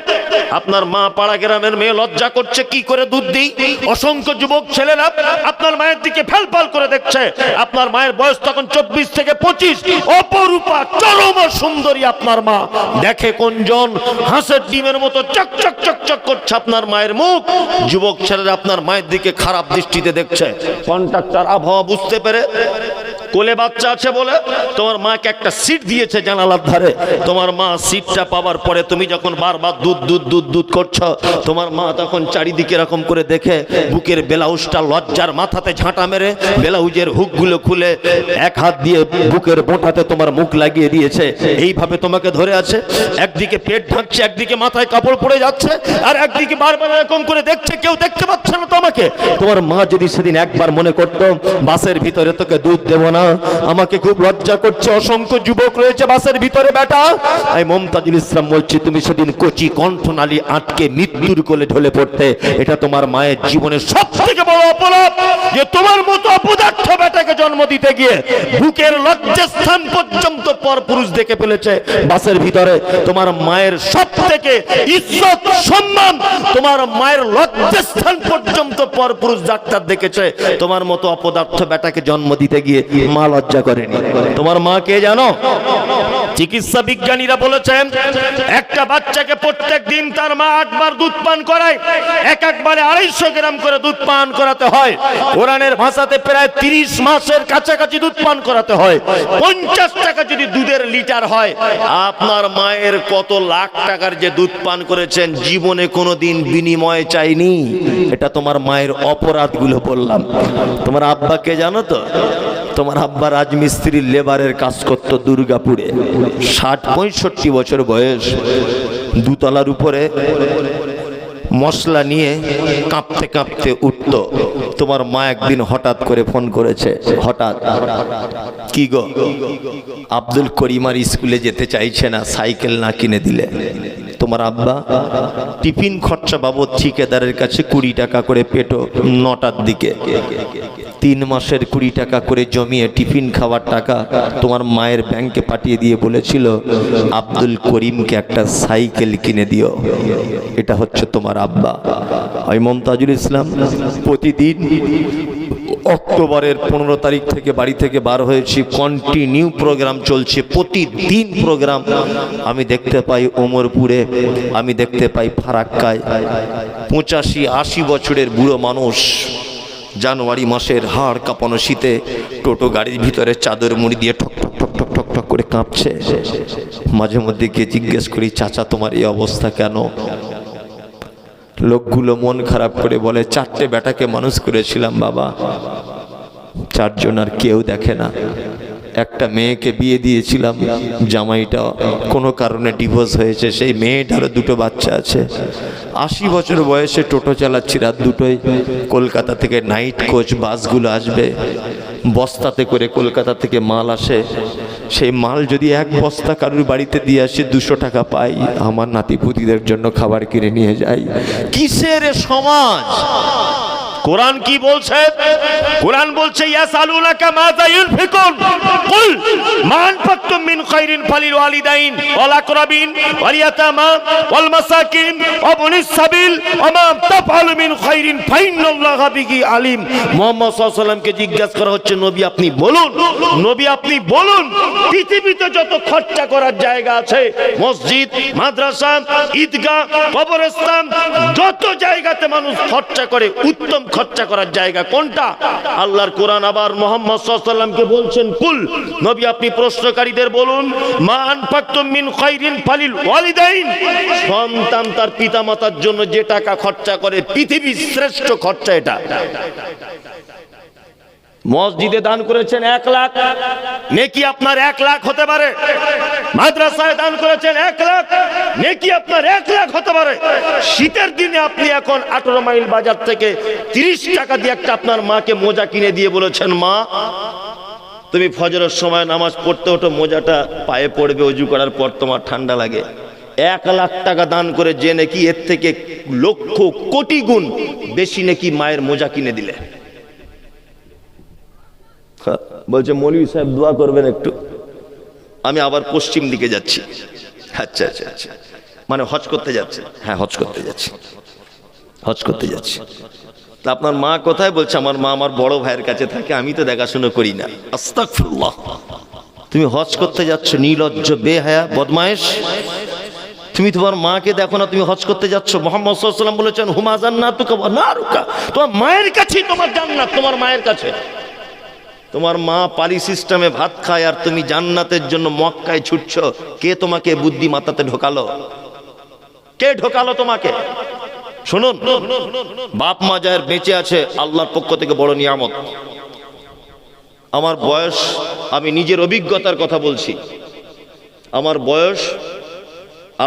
A: আপনার মা পাড়া গ্রামের মেয়ে লজ্জা করছে, কি করে দুধ দিই। অসংখ্য যুবক ছেলেরা আপনার মায়ের দিকে ফেলফাল করে দেখছে। আপনার মায়ের বয়স তখন 24 থেকে 25। অপরূপা চরম সুন্দরী আপনার মা, দেখে কোনজন হাঁসের ডিমের মতো চকচক চকচক করছে আপনার মায়ের মুখ। যুবক ছেলেরা আপনার মায়ের দিকে খারাপ দৃষ্টিতে দেখছে। কন্ট্রাক্টর আবহাওয়া বুঝতে পেরে কোলে বাচ্চা আছে বলে তোমার মাকে একটা সিট দিয়েছে জানালার ধারে। তোমার মা সিটটা পাওয়ার পরে তুমি যখন বারবার দুধ দুধ দুধ দুধ করছো, তোমার মা তখন চারিদিকে এরকম করে দেখে বুকের ব্লাউজটা লজ্জার মাথাতে ঝাঁটা মেরে ব্লাউজের হুকগুলো খুলে এক হাত দিয়ে বুকের বোঁটাতে তোমার মুখ লাগিয়ে দিয়েছে। এইভাবে তোমাকে ধরে আছে, একদিকে পেট ঢাকছে, একদিকে মাথায় কাপড় পড়ে যাচ্ছে, আর একদিকে বারবার এরকম করে দেখছে, কেউ দেখতে পাচ্ছে না তোমাকে। তোমার মা যদি সেদিন একবার মনে করতো বাসের ভিতরে তোকে দুধ দেবো না, আমাকে খুব লজ্জা করছে, অসংখ্য যুবক রয়েছে বাসের ভিতরে বেটা, আমি মমতাজুল ইসলাম বলছি তুমি সেদিন কচি কণ্ঠনালী আটকে মৃত্যুর কোলে ঢলে পড়তে। এটা তোমার মায়ের জীবনের সবথেকে বড় অপরাধ যে তোমার মতো অপদার্থ বেটাকে জন্ম দিতে গিয়ে বুকের লজ্জাস্থান পর্যন্ত পরপুরুষ দেখে ফেলেছে বাসের ভিতরে। তোমার মায়ের সবথেকে ইজ্জত সম্মান, তোমার মায়ের লজ্জাস্থান পর্যন্ত পরপুরুষ ডাক্তার দেখেছে। তোমার মতো অপদার্থ বেটাকে জন্ম দিতে গিয়ে মা লজ্জা করেনি। তোমার মা কে জানো? চিকিৎসা বিজ্ঞানীরা বলেছেন একটা বাচ্চাকে প্রত্যেক দিন তার মা 8 বার দুধ পান করায়, একবারে 250 গ্রাম করে দুধ পান করাতে হয়। কোরআনের ভাষাতে প্রায় 30 মাসের কাছাকাছি দুধ পান করাতে হয়। 50 টাকা যদি দুধের লিটার হয়, আপনার মায়ের কত লাখ টাকার যে দুধ পান করেছেন, জীবনে কোনোদিন বিনিময় চাইনি। এটা তোমার মায়ের অপরাধগুলো বললাম। তোমার আব্বাকে জানো তো? তোমার আব্বা রাজমিস্ত্রির লেবারের কাজ করতো দুর্গাপুরে। 60-65 বছর বয়স, দুতলার উপরে মশলা নিয়ে কাঁপতে কাঁপতে উঠত। তোমার মা একদিন হঠাৎ করে ফোন করেছে, হঠাৎ, কি গো আব্দুল করিমার স্কুলে যেতে চাইছে না, সাইকেল না কিনে দিলে। তোমার আব্বা টিফিন খরচা বাবদ ঠিকাদারের কাছে 20 টাকা করে পেটো 9টার দিকে 3 মাসের 20 টাকা করে জমিয়ে টিফিন খাওয়ার টাকা তোমার মায়ের ব্যাংকে পাঠিয়ে দিয়ে বলেছিল আব্দুল করিমকে একটা সাইকেল কিনে দিও। এটা হচ্ছে তোমার আব্বা। আমি মমতাজুল ইসলাম প্রতিদিন অক্টোবরের 15 তারিখ থেকে বাড়ি থেকে বার হয়েছি, কন্টিনিউ প্রোগ্রাম চলছে, প্রতিদিন প্রোগ্রাম। আমি দেখতে পাই ওমরপুরে, আমি দেখতে পাই ফারাক্কায় 85-80 বছরের বুড়ো মানুষ জানুয়ারি মাসের হাড় কাঁপানো শীতে টোটো গাড়ির ভিতরে চাদর মুড়ি দিয়ে ঠক ঠক ঠক ঠক ঠক ঠক করে কাঁপছে। মাঝে মধ্যে গিয়ে জিজ্ঞেস করি, চাচা তোমার এই অবস্থা কেন? লোকগুলো মন খারাপ করে বলে, 4টে বেটাকে মানুষ করেছিলাম বাবা, 4 জন আর কেউ দেখে না। একটা মেয়েকে বিয়ে দিয়েছিলাম, জামাইটা কোনো কারণে ডিভোর্স হয়েছে, সেই মেয়েটারও 2টো বাচ্চা আছে। 80 বছর বয়সে টোটো চালাচ্ছি রাত 2টোয়। কলকাতা থেকে নাইট কোচ বাসগুলো আসবে, বস্তাতে করে কলকাতা থেকে মাল আসে। সেই মাল যদি 1 বস্তা কারুর বাড়িতে দিয়ে আসে 200 টাকা পাই, আমার নাতিপুতিদের জন্য খাবার কিনে নিয়ে যাই। কিসের সমাজ? কোরআন কি বলছে? কোরআন বলছে ইয়াসালুনাকা মাযা ইউনফিকুন কুল মা আনফাকতুম মিন খায়রিন ফালিল ওয়ালিদাইন ওয়াল আকরাবিন ওয়াল ইয়াতামা ওয়াল মাসাকিন ওয়া ইবনিস সাবিল ওয়া মা তাফআলু মিন খায়রিন ফাইন্নাল্লাহা বিহি আলিম। মুহাম্মদ সাল্লাল্লাহু আলাইহি ওয়াসাল্লামকে জিজ্ঞাসা করা হচ্ছে, নবী আপনি বলুন, নবী আপনি বলুন, পৃথিবীতে যত খরচা করার জায়গা আছে, মসজিদ, মাদ্রাসা, ঈদগাহ, কবরস্থান, যত জায়গাতে মানুষ খরচা করে, উত্তম খরচা করার জায়গা কোনটা? আল্লাহর কোরআন আবার মুহাম্মদ সাল্লাল্লাহু আলাইহি ওয়াসাল্লামকে বলছেন, কুল, নবী আপনি প্রশ্নকারীদের বলুন, মা আনফাকতুম মিন খায়রিন ফালিল ওয়ালিদাইন। সন্তান তার পিতামাতার জন্য যে টাকা খরচা করে, পৃথিবীর শ্রেষ্ঠ খরচা এটা। মসজিদে দান করেছেন 1 লাখ, নেকি আপনার 1 লাখ হতে পারে। মাদ্রাসায় দান করেছেন 1 লাখ, নেকি আপনার 1 লাখ হতে পারে। শীতের দিনে আপনি এখন 18 মাইল বাজার থেকে 30 টাকা দিয়ে একটা আপনার মাকে মোজা কিনে দিয়ে বলেছেন, মা তুমি ফজরের সময় নামাজ পড়তে ওঠো, মোজাটা পায়ে পড়বে, ওযু করার পর তোমার ঠান্ডা লাগে। 1 লাখ টাকা দান করে যে নেকি এর থেকে লক্ষ কোটি গুণ বেশি নেকি মায়ের মোজা কিনে দিলে। বলছে মৌলভী সাহেব দোয়া করবেন একটু। আমি আবার পশ্চিম দিকে যাচ্ছি। আচ্ছা আচ্ছা আচ্ছা, মানে হজ করতে যাচ্ছে? হ্যাঁ, হজ করতে যাচ্ছি, হজ করতে যাচ্ছি। তা আপনার মা কোথায়? বলছে আমার মা আমার বড় ভাইয়ের কাছে থাকে, আমি তো দেখাশুনো করি না। আস্তাগফিরুল্লাহ। তুমি হজ করতে যাচ্ছ, নির্লজ্জ, বেহায়া, বদমায়েশ। তুমি তোমার মাকে দেখো না, তুমি হজ করতে যাচ্ছ। মুহাম্মদ সাল্লাল্লাহু আলাইহি ওয়াসাল্লাম বলেছেন হুমা জান্নাতুকা ওয়া নারুকা, তোমার মায়ের কাছেই তোমার জান্নাত, তোমার মায়ের কাছে। তোমার মা পালি সিস্টেমে ভাত খায় আর তুমি জান্নাতের জন্য মক্কায় ছুটছো। কে তোমাকে বুদ্ধি মাথাতে ঢোকালো? কে ঢোকালো তোমাকে? শুনুন, বাপ মা যার বেঁচে আছে আল্লাহর পক্ষ থেকে বড় নিয়ামত। আমার বয়স, আমি নিজের অভিজ্ঞতার কথা বলছি, আমার বয়স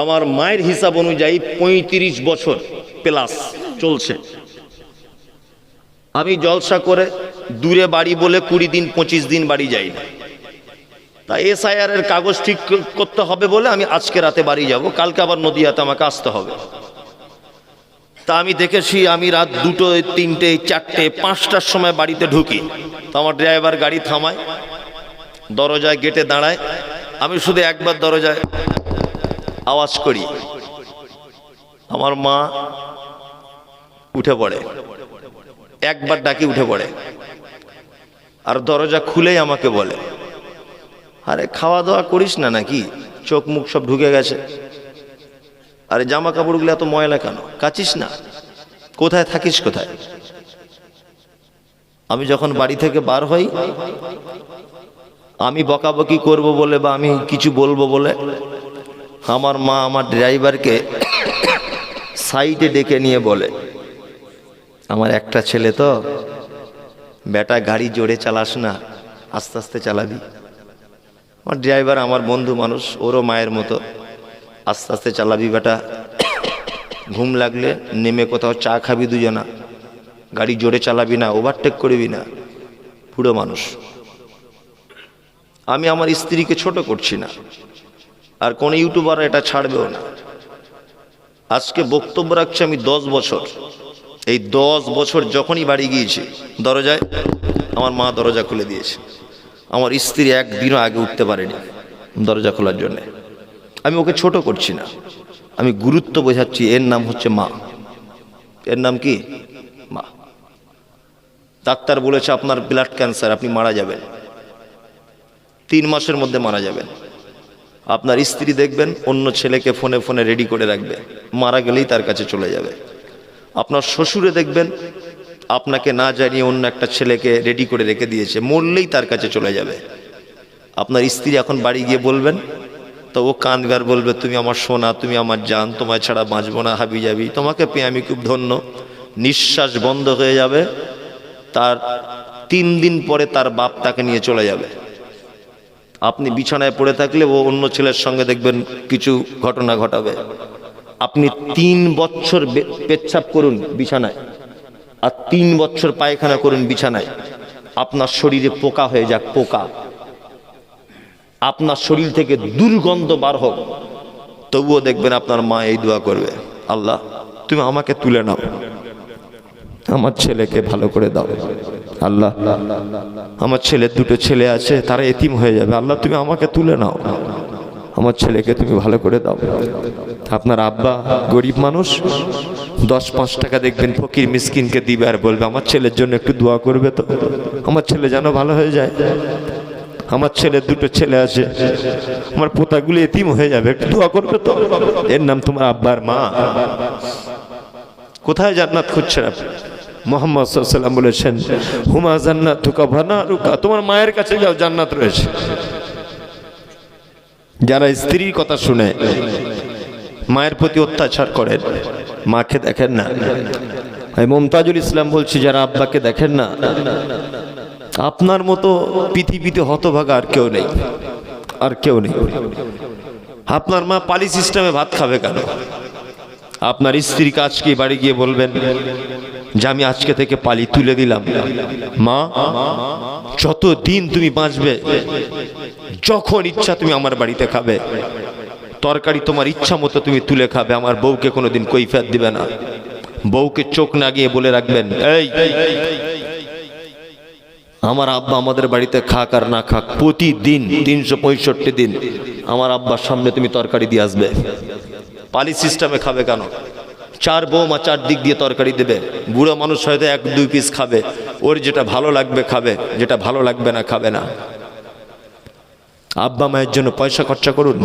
A: আমার মায়ের হিসাব অনুযায়ী 35 বছর প্লাস চলছে। আমি জলসা করে দূরে বাড়ি বলে 20 দিন 25 দিন বাড়ি যাই না। তা SIR এর কাগজ ঠিক করতে হবে বলে আমি আজকে রাতে বাড়ি যাব, কালকে আবার নদিয়াতে আমাকে আসতে হবে। তা আমি দেখেছি আমি রাত 2টো, 3টে, 4টে, 5টার সময় বাড়িতে ঢুকি। তো আমার ড্রাইভার গাড়ি থামায়, দরজায় গেটে দাঁড়ায়। আমি শুধু একবার দরজায় আওয়াজ করি, আমার মা উঠে পড়ে। একবার ডাকি উঠে পড়ে, আর দরজা খুলেই আমাকে বলে, আরে খাওয়া দাওয়া করিস না নাকি? চোখ মুখ সব ঢুকে গেছে। আরে জামা কাপড়গুলো এত ময়লা কেন? কাচিস না? কোথায় থাকিস কোথায়? আমি যখন বাড়ি থেকে বার হই, আমি বকাবকি করব বলে বা আমি কিছু বলবো বলে আমার মা আমার ড্রাইভারকে সাইডে ডেকে নিয়ে বলে, আমার একটা ছেলে তো, বেটা গাড়ি জোরে চালাস না, আস্তে আস্তে চালাবি। আমার ড্রাইভার আমার বন্ধু মানুষ, ওরও মায়ের মতো, আস্তে আস্তে চালাবি বেটা, ঘুম লাগলে নেমে কোথাও চা খাবি দুজনা, গাড়ি জোরে চালাবি না, ওভারটেক করবি না। পুরো মানুষ। আমি আমার স্ত্রীকে ছোট করছি না, আর কোন ইউটিউবার এটা ছাড়বেও না। আজকে বক্তব্য রাখছি আমি 10 বছর। এই 10 বছর যখনই বাড়ি গিয়েছি, দরজায় আমার মা দরজা খুলে দিয়েছে। আমার স্ত্রী একদিনও আগে উঠতে পারেনি দরজা খোলার জন্য। আমি ওকে ছোট করছি না, আমি গুরুত্ব বোঝাচ্ছি। এর নাম হচ্ছে মা। এর নাম কি? মা। ডাক্তার বলেছে আপনার ব্লাড ক্যান্সার, আপনি মারা যাবেন, 3 মাসের মধ্যে মারা যাবেন। আপনার স্ত্রী দেখবেন অন্য ছেলেকে ফোনে ফোনে রেডি করে রাখবে, মারা গেলেই তার কাছে চলে যাবে। আপনার শ্বশুরে দেখবেন আপনাকে না জানিয়ে অন্য একটা ছেলেকে রেডি করে রেখে দিয়েছে, মরলেই তার কাছে চলে যাবে। আপনার স্ত্রী এখন বাড়ি গিয়ে বলবেন, তো ও কানগার বলবে, তুমি আমার সোনা, তুমি আমার জান, তোমায় ছাড়া বাঁচবো না, হাবি যাবি, তোমাকে পেয়ে আমি খুব ধন্য। নিঃশ্বাস বন্ধ হয়ে যাবে। তার 3 দিন পরে তার বাপ তাকে নিয়ে চলে যাবে। আপনি বিছানায় পড়ে থাকলে ও অন্য ছেলের সঙ্গে দেখবেন কিছু ঘটনা ঘটাবে। আপনি 3 বছর পেচ্ছাপ করুন বিছানায়, আর 3 বছর পায়খানা করুন বিছানায়, আপনার শরীরে পোকা হয়ে যাক, পোকা, আপনার শরীর থেকে দুর্গন্ধ বার হোক, তবুও দেখবেন আপনার মা এই দোয়া করবে, আল্লাহ তুমি আমাকে তুলে নাও, আমার ছেলেকে ভালো করে দাও। আল্লাহ আমার ছেলের 2টো ছেলে আছে, তারা এতিম হয়ে যাবে, আল্লাহ তুমি আমাকে তুলে নাও, আমার ছেলেকে তুমি ভালো করে দাও। আপনার আব্বা গরিব মানুষ, 10-5 টাকা দেখবেন ফকির মিসকিনকে দিবে আর বলবে আমার ছেলের জন্য একটু দোয়া করবে তো, আমার ছেলে যেন ভালো হয়ে যায়, আমার ছেলের 2টো ছেলে আছে, আমার পোতাগুলো এতিম হয়ে যাবে, একটু দোয়া করবে তো। এর নাম তোমার আব্বার মা। কোথায় জান্নাত খুঁজছেন আপনি? মুহাম্মদ সাল্লাল্লাহু আলাইহি ওয়াসাল্লাম বলেছেন হুমা জান্নাতুকা ওয়া নারুকা, তোমার মায়ের কাছে যাও, জান্নাত রয়েছে। যারা স্ত্রীর কথা শুনে মায়ের প্রতি অত্যাচার করেন, মাকে দেখেন না। মুমতাজুল ইসলাম বলছি, যারা আব্বাকে দেখেন না, আপনার মতো পৃথিবীতে হতভাগা আর কেউ নেই, আর কেউ নেই। আপনার মা পালি সিস্টেমে ভাত খাবে কেন? আপনার স্ত্রীকে আজকে বাড়ি গিয়ে বলবেন যে আমি আজকে থেকে পালি তুলে দিলাম, মা যত দিন তুমি বাঁচবে, যখন ইচ্ছা তুমি আমার বাড়িতে খাবে, তরকারি তোমার ইচ্ছা মতো তুমি তুলে খাবে, আমার বউকে কোনোদিন কৈফিয়ত দিবে না। বউকে চোখ না গিয়ে বলে রাখবেন, এই আমার আব্বা আমাদের বাড়িতে খাক আর না খাক, প্রতিদিন 365 দিন আমার আব্বার সামনে তুমি তরকারি দিয়ে আসবে।
B: পালি সিস্টেমে খাবে কেন? 4 বৌমা 4 দিক দিয়ে তরকারি দেবে, বুড়ো মানুষ হয়তো 1-2 পিস খাবে, ওর যেটা ভালো লাগবে খাবে, যেটা ভালো লাগবে না খাবে না। আব্বা মায়ের জন্য পয়সা খরচা করুন।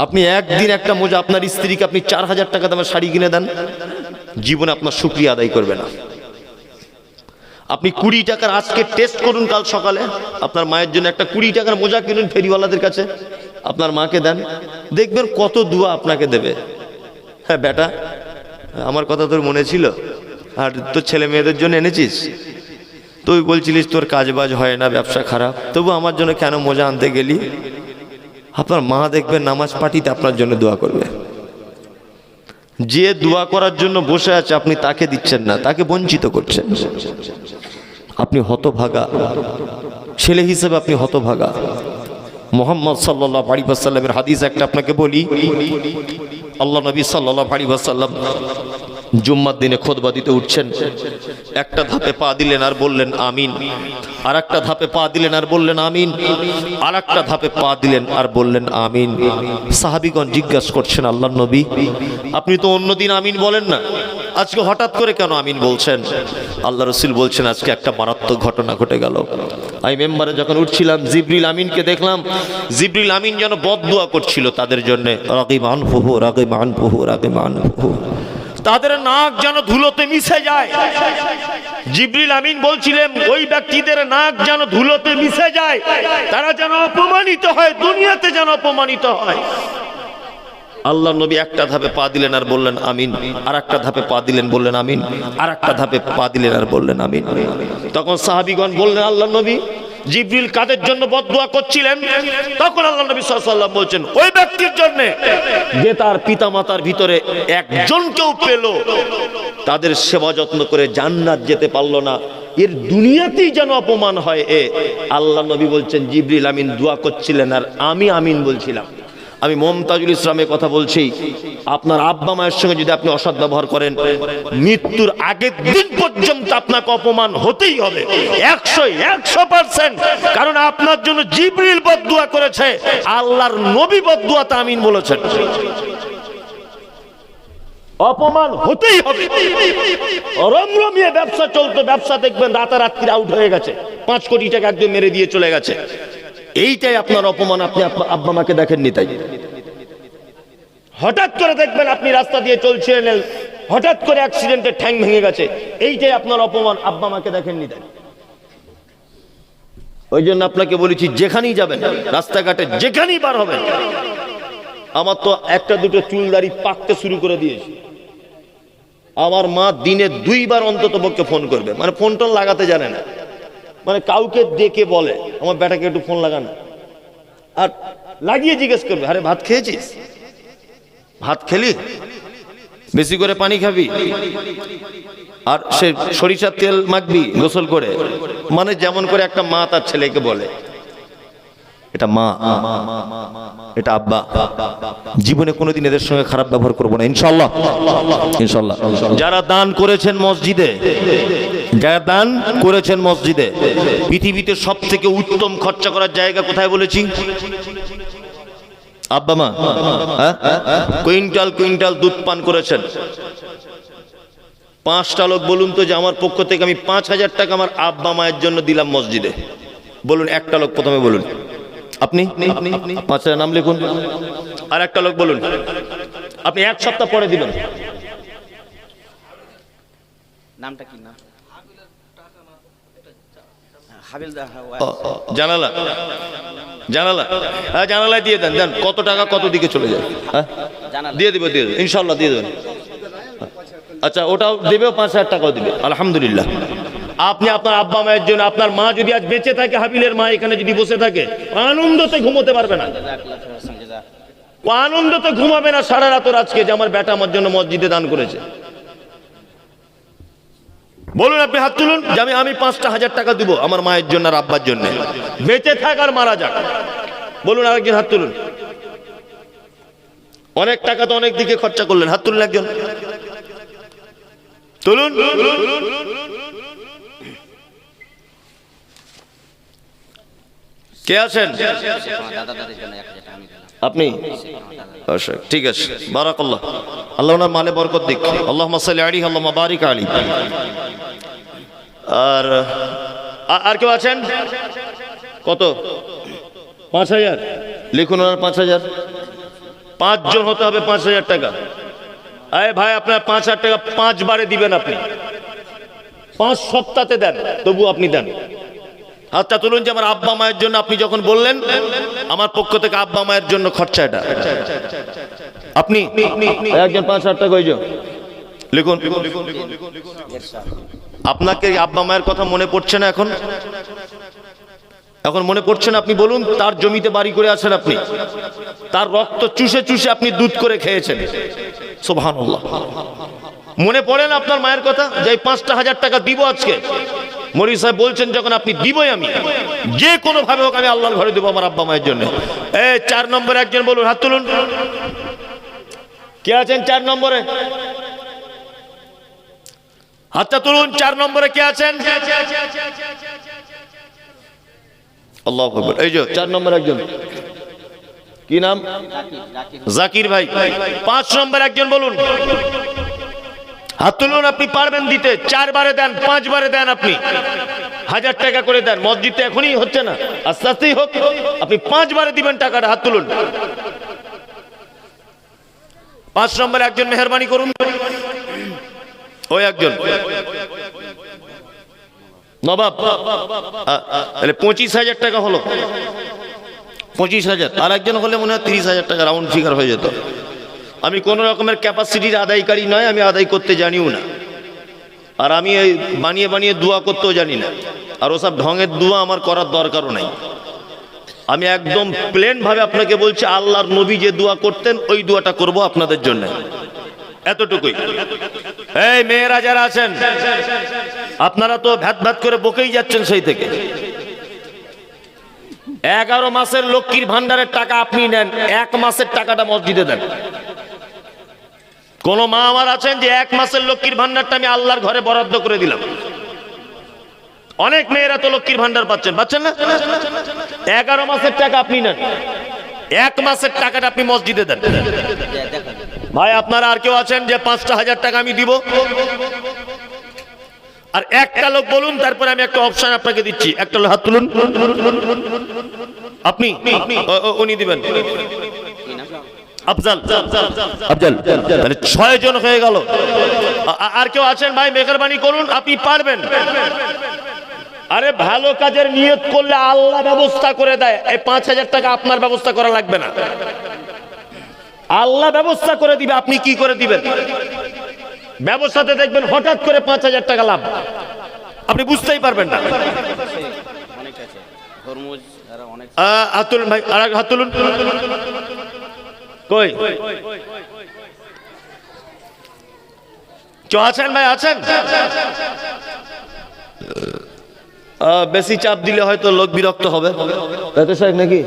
B: আপনি একদিন একটা মোজা আপনার স্ত্রীকে আপনি 4000 টাকা দামের শাড়ি কিনে দেন, জীবনে আপনার শুকরিয়া আদায় করবে না। আপনি 20 টাকার আজকে টেস্ট করুন, কাল সকালে আপনার মায়ের জন্য একটা 20 টাকার মোজা কিনুন ফেরিওয়ালাদের কাছে, আপনার মাকে দেন, দেখবেন কত দোয়া আপনাকে দেবে। হ্যাঁ বেটা, আমার কথা তোর মনে ছিল, আর তোর ছেলে মেয়েদের জন্য এনেছিস, তুই বলছিলিস তোর কাজ বাজ হয় না, ব্যবসা খারাপ, তবু আমার জন্য কেন মোজা আনতে গেলি? আপনার মা দেখবেন নামাজ পাঠিতে আপনার জন্য দোয়া করবে। যে দোয়া করার জন্য বসে আছে আপনি তাকে দিচ্ছেন না, তাকে বঞ্চিত করছেন। আপনি হতভাগা ছেলে হিসেবে, আপনি হতভাগা। মুহাম্মদ সাল্লাল্লাহু আলাইহি ওয়াসাল্লামের হাদিস একটা আপনাকে বলি। আল্লাহ নবী সাল্লাল্লাহু আলাইহি ওয়াসাল্লাম জুম্মার দিনে খুতবা দিতে উঠছেন, একটা ধাপে পা দিলেন আর বললেন আমিন, আর একটা ধাপে পা দিলেন আর বললেন আমিন, আর একটা ধাপে পা দিলেন আর বললেন আমিন। সাহাবীগণ জিজ্ঞাসা করছেন, আল্লাহর নবী আপনি তো অন্যদিন আমিন বলেন না, আজকে হঠাৎ করে কেন আমিন বলছেন? আল্লাহ রাসূল বলছেন, আজকে একটা মারাত্মক ঘটনা ঘটে গেল। আমি মেম্বারে যখন উঠছিলাম, জিবরিল আমিনকে দেখলাম, জিবরিল আমিন যেন বদদুয়া করছিল তাদের জন্য, রাগিব আনফুহু রাগিব আনফুহু রাগিব আনফুহু, তাদের নাক যেন ধুলোতে মিশে যায়। জিবরিল আমিন বলছিলেন ওই ব্যক্তিদের নাক যেন ধুলোতে মিশে যায়, তারা যেন অপমানিত হয়, দুনিয়াতে যেন অপমানিত হয়। আল্লাহ নবী একটা ধাপে পা দিলেন আর বললেন আমিন, আর একটা ধাপে পা দিলেন বললেন আমিন, আর একটা ধাপে পা দিলেন আর বললেন আমিন। তখন সাহাবীগণ বললেন, আল্লাহ নবী জিবরিল কাদের জন্য বদদুয়া করছিলেন? তখন আল্লাহ নবী সাল্লাল্লাহু আলাইহি ওয়াসাল্লাম বলছেন, ওই ব্যক্তির জন্য যে তার পিতামাতার ভিতরে একজনকেও পেল, তাদের সেবা যত্ন করে জান্নাত যেতে পারলো না, এর দুনিয়াতেই যেন অপমান হয়। আল্লাহ নবী বলছেন জিবরিল আমিন দোয়া করছিলেন আর আমি আমিন বলছিলাম। আমি মমতাজুল ইসলামের কথা বলছি, আপনার আব্বা মায়ের সঙ্গে যদি আপনি অসৎ ব্যবহার করেন, মৃত্যুর আগের দিন পর্যন্ত আপনাকে অপমান হতেই হবে, 100%। কারণ আপনার জন্য জিবরিল বদদুয়া করেছে, আল্লাহর নবী বদদুয়াতে আমিন বলেছেন। অপমান হতেই হবে। রমরমিয়ে ব্যবসা চলতো, ব্যবসা দেখবেন রাতারাত্রি আউট হয়ে গেছে, 5 কোটি টাকা একদম মেরে দিয়ে চলে গেছে। এইটাই আপনার অপমান, আপনি আব্বা মাকে দেখেননি তাই। হঠাৎ করে দেখবেন আপনি রাস্তা দিয়ে চলছিলেন, হঠাৎ করে অ্যাক্সিডেন্টে ঠ্যাং ভেঙে গেছে, এইটাই আপনার অপমান, আব্বা মাকে দেখেননি তাই। ওই জন্য আপনাকে বলেছি, যেখানেই যাবেন, রাস্তাঘাটে যেখানেই বার হবেন, আমার তো একটা দুটো চুল দাড়ি পাকতে শুরু করে দিয়েছে। আমার মা দিনে 2 বার অন্তত পক্ষে ফোন করবে, মানে ফোনটা লাগাতে জানে না, মানে কাউকে ডেকে বলে আমার বেটাকে একটু ফোন লাগান, আর লাগিয়ে জিজ্ঞেস করবে, আরে ভাত খেয়েছিস? ভাত খেলি? বেশি করে পানি খাবি? আর সে সরিষার তেল মাখবি গোসল করে, মানে যেমন করে একটা মা তার ছেলেকে বলে। এটা মা, এটা আব্বা। জীবনে কোনোদিন এদের সঙ্গে খারাপ ব্যবহার করবো না ইনশাআল্লাহ, ইনশাআল্লাহ। যারা দান করেছেন মসজিদে, যারা দান করেছেন মসজিদে, পৃথিবীতে সবথেকে উত্তম খরচা করার জায়গা কোথায় বলেছি? আব্বা মা। কুইন্টাল কুইন্টাল দুধ পান করেছেন। 5টা লোক বলুন তো যে আমার পক্ষ থেকে আমি 5000 টাকা আমার আব্বা মায়ের জন্য দিলাম মসজিদে। বলুন, একটা লোক প্রথমে বলুন। আপনি 5 নাম লিখুন। আর একটা লোক বলুন, আপনি 1 সপ্তাহ পরে দিবেন।
C: নামটা কি নাম?
B: জানালা, জানালা, হ্যাঁ জানালায় দিয়ে দেন। দেন, কত টাকা কত দিকে চলে যায়? হ্যাঁ দিয়ে দিবে, দিয়ে দেবেন ইনশাল্লাহ, দিয়ে দেবেন। আচ্ছা, ওটাও দিবে, 5000 টাকাও দিবে, আলহামদুলিল্লাহ। আপনি আপনার আব্বা মায়ের জন্য, আপনার মা যদি আজ বেঁচে থাকে, হাবিলের মা এখানে যদি বসে থাকে, আনন্দতে ঘুমোতে পারবে না, আনন্দতে ঘুমাবে না সারা রাত আজকে, যে আমার বেটা আমার জন্য মসজিদে দান করেছে। বলুন, আপনি হাত তুলুন যে আমি 5,000 টাকা দিব আমার মায়ের জন্য আর আব্বার জন্য, বেঁচে থাক আর মারা যাক। বলুন, আরেকজন হাত তুলুন। অনেক টাকা তো অনেক দিকে খরচা করলেন, হাত তুলুন একজন, তুলুন। কে আছেন?
A: আপনি অবশ্যই, ঠিক আছে, বারাকাল্লাহ, আল্লাহ ওনার মালে বরকত দিক, আল্লাহুম্মা সাল্লি আলাইহি আল্লাহুম্মা বারিক আলাইহি। আর কেউ আছেন? কত? 5000 লিখুন, ওনার 5000। 5 জন হতে হবে, 5000 টাকা। আরে ভাই, আপনার 5000 টাকা 5 বারে দিবেন আপনি, 5 সপ্তাহে দেন, তবু আপনি দেন। হাতটা তুলুন যে আমার আব্বা মায়ের জন্য আপনি যখন বললেন, আমার পক্ষ থেকে আব্বা মায়ের জন্য খরচা এটা। আপনি একজন 5000 টাকা হয়ে যাও, লিখুন। আপনাকে আব্বা মায়ের কথা মনে পড়ছে না এখন? এখন মনে পড়ছে না? আপনি বলুন, তার জমিতে বাড়ি করে আছেন আপনি, তার রক্ত চুষে চুষে আপনি দুধ করে খেয়েছেন। সুবহানাল্লাহ। মনে পড়ে না আপনার মায়ের কথা যে 5,000 টাকা দিব আজকে? মরি সাহেব বলছেন যখন, আপনি দিবই, আমি যে কোনো ভাবে হোক আমি আল্লাহর ঘরে দেবো আমার আব্বা মায়ের জন্য। 4 নম্বরে একজন বলুন, হাত তুলুন। কে আছেন 4 নম্বরে? হাতটা তুলুন। 4 নম্বরে কে আছেন? আল্লাহু আকবার। এই যে 4 নম্বর একজন, কি নাম? জাকির ভাই। 5 নম্বর একজন বলুন, হাত তুলুন। আপনি পারবেন দিতে? 4 বারে দেন, 5 বারে দেন, আপনি 1000 টাকা করে দেন। মসজিদে এখনই হচ্ছে না, আস্তে আস্তেই হোক, আপনি 5 বারে দিবেন টাকাটা। হাত তুলুন। 5 নম্বর একজন মেহরবানি করুন। ওই একজন নবাব, তাহলে 25,000 টাকা হলো। 25,000। আর একজন হলে মনে হয় 30,000 টাকা রাউন্ড ফিগার হয়ে যেত। আমি কোন রকমের ক্যাপাসিটির আদায়কারী নয়, আমি আদায় করতে জানিও না, আর আমি এই বানিয়ে বানিয়ে দোয়া করতেও জানি না, আর ওসব ঢঙের দোয়া আমার করার দরকারও নাই। আমি একদম প্লেন ভাবে আপনাকে বলছি, আল্লাহর নবী যে দোয়া করতেন ওই দোয়াটা করব আপনাদের জন্য, এতটুকুই। এই মেয়েরা যারা আছেন, আপনারা তো ভ্যাত ভ্যাত করে বকেই যাচ্ছেন সেই থেকে। 11 মাসের লক্ষ্মীর ভান্ডারের টাকা আপনি নেন, 1 মাসের টাকাটা মসজিদে দেন। কোন মা আমার আছেন যে 1 মাসের লক্ষ্মীর ভান্ডারটা আমি আল্লাহর ঘরে বরাদ্দ করে দিলাম? অনেক মেয়েরা তো লক্ষ্মীর ভান্ডার পাচ্ছেন না? 11 মাসের টাকা আপনি নেন, 1 মাসের টাকাটা আপনি মসজিদে দেন। ভাই, আপনারা আর কেউ আছেন যে 5,000 টাকা আমি দিব? আর একটা লোক বলুন, তারপরে আমি একটা অপশন আপনাকে দিচ্ছি। একটা লোক হাত তুলুন। আপনি? উনি দিবেন। আফজাল। তাহলে 6 জন হয়ে গেল। আর কেউ আছেন ভাই? মেহরবানি করুন, আপনি পারবেন। আরে ভালো কাজের নিয়ত করলে আল্লাহ ব্যবস্থা করে দেয়। এই 5,000 টাকা আপনার ব্যবস্থা করা লাগবে না, আল্লাহ ব্যবস্থা করে দিবে। আপনি কি করে দিবেন? ব্যবসাতে দেখবেন হঠাৎ করে 5,000 টাকা লাভ, আপনি বুঝতেই পারবেন না। হাত তুলুন ভাই, আর হাত তুলুন। কই কেউ আছেন ভাই? আছেন? বেশি চাপ দিলে হয়তো লোক বিরক্ত হবে নাকি?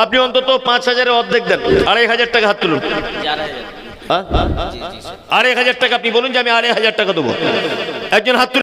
A: আপনি অন্তত 5,000-এর অর্ধেক দেন, 2,500 টাকা। হাত তুলুন। 2,500 টাকা আপনি বলুন যে আমি 2,500 টাকা দেবো। একজন হাত তুলুন।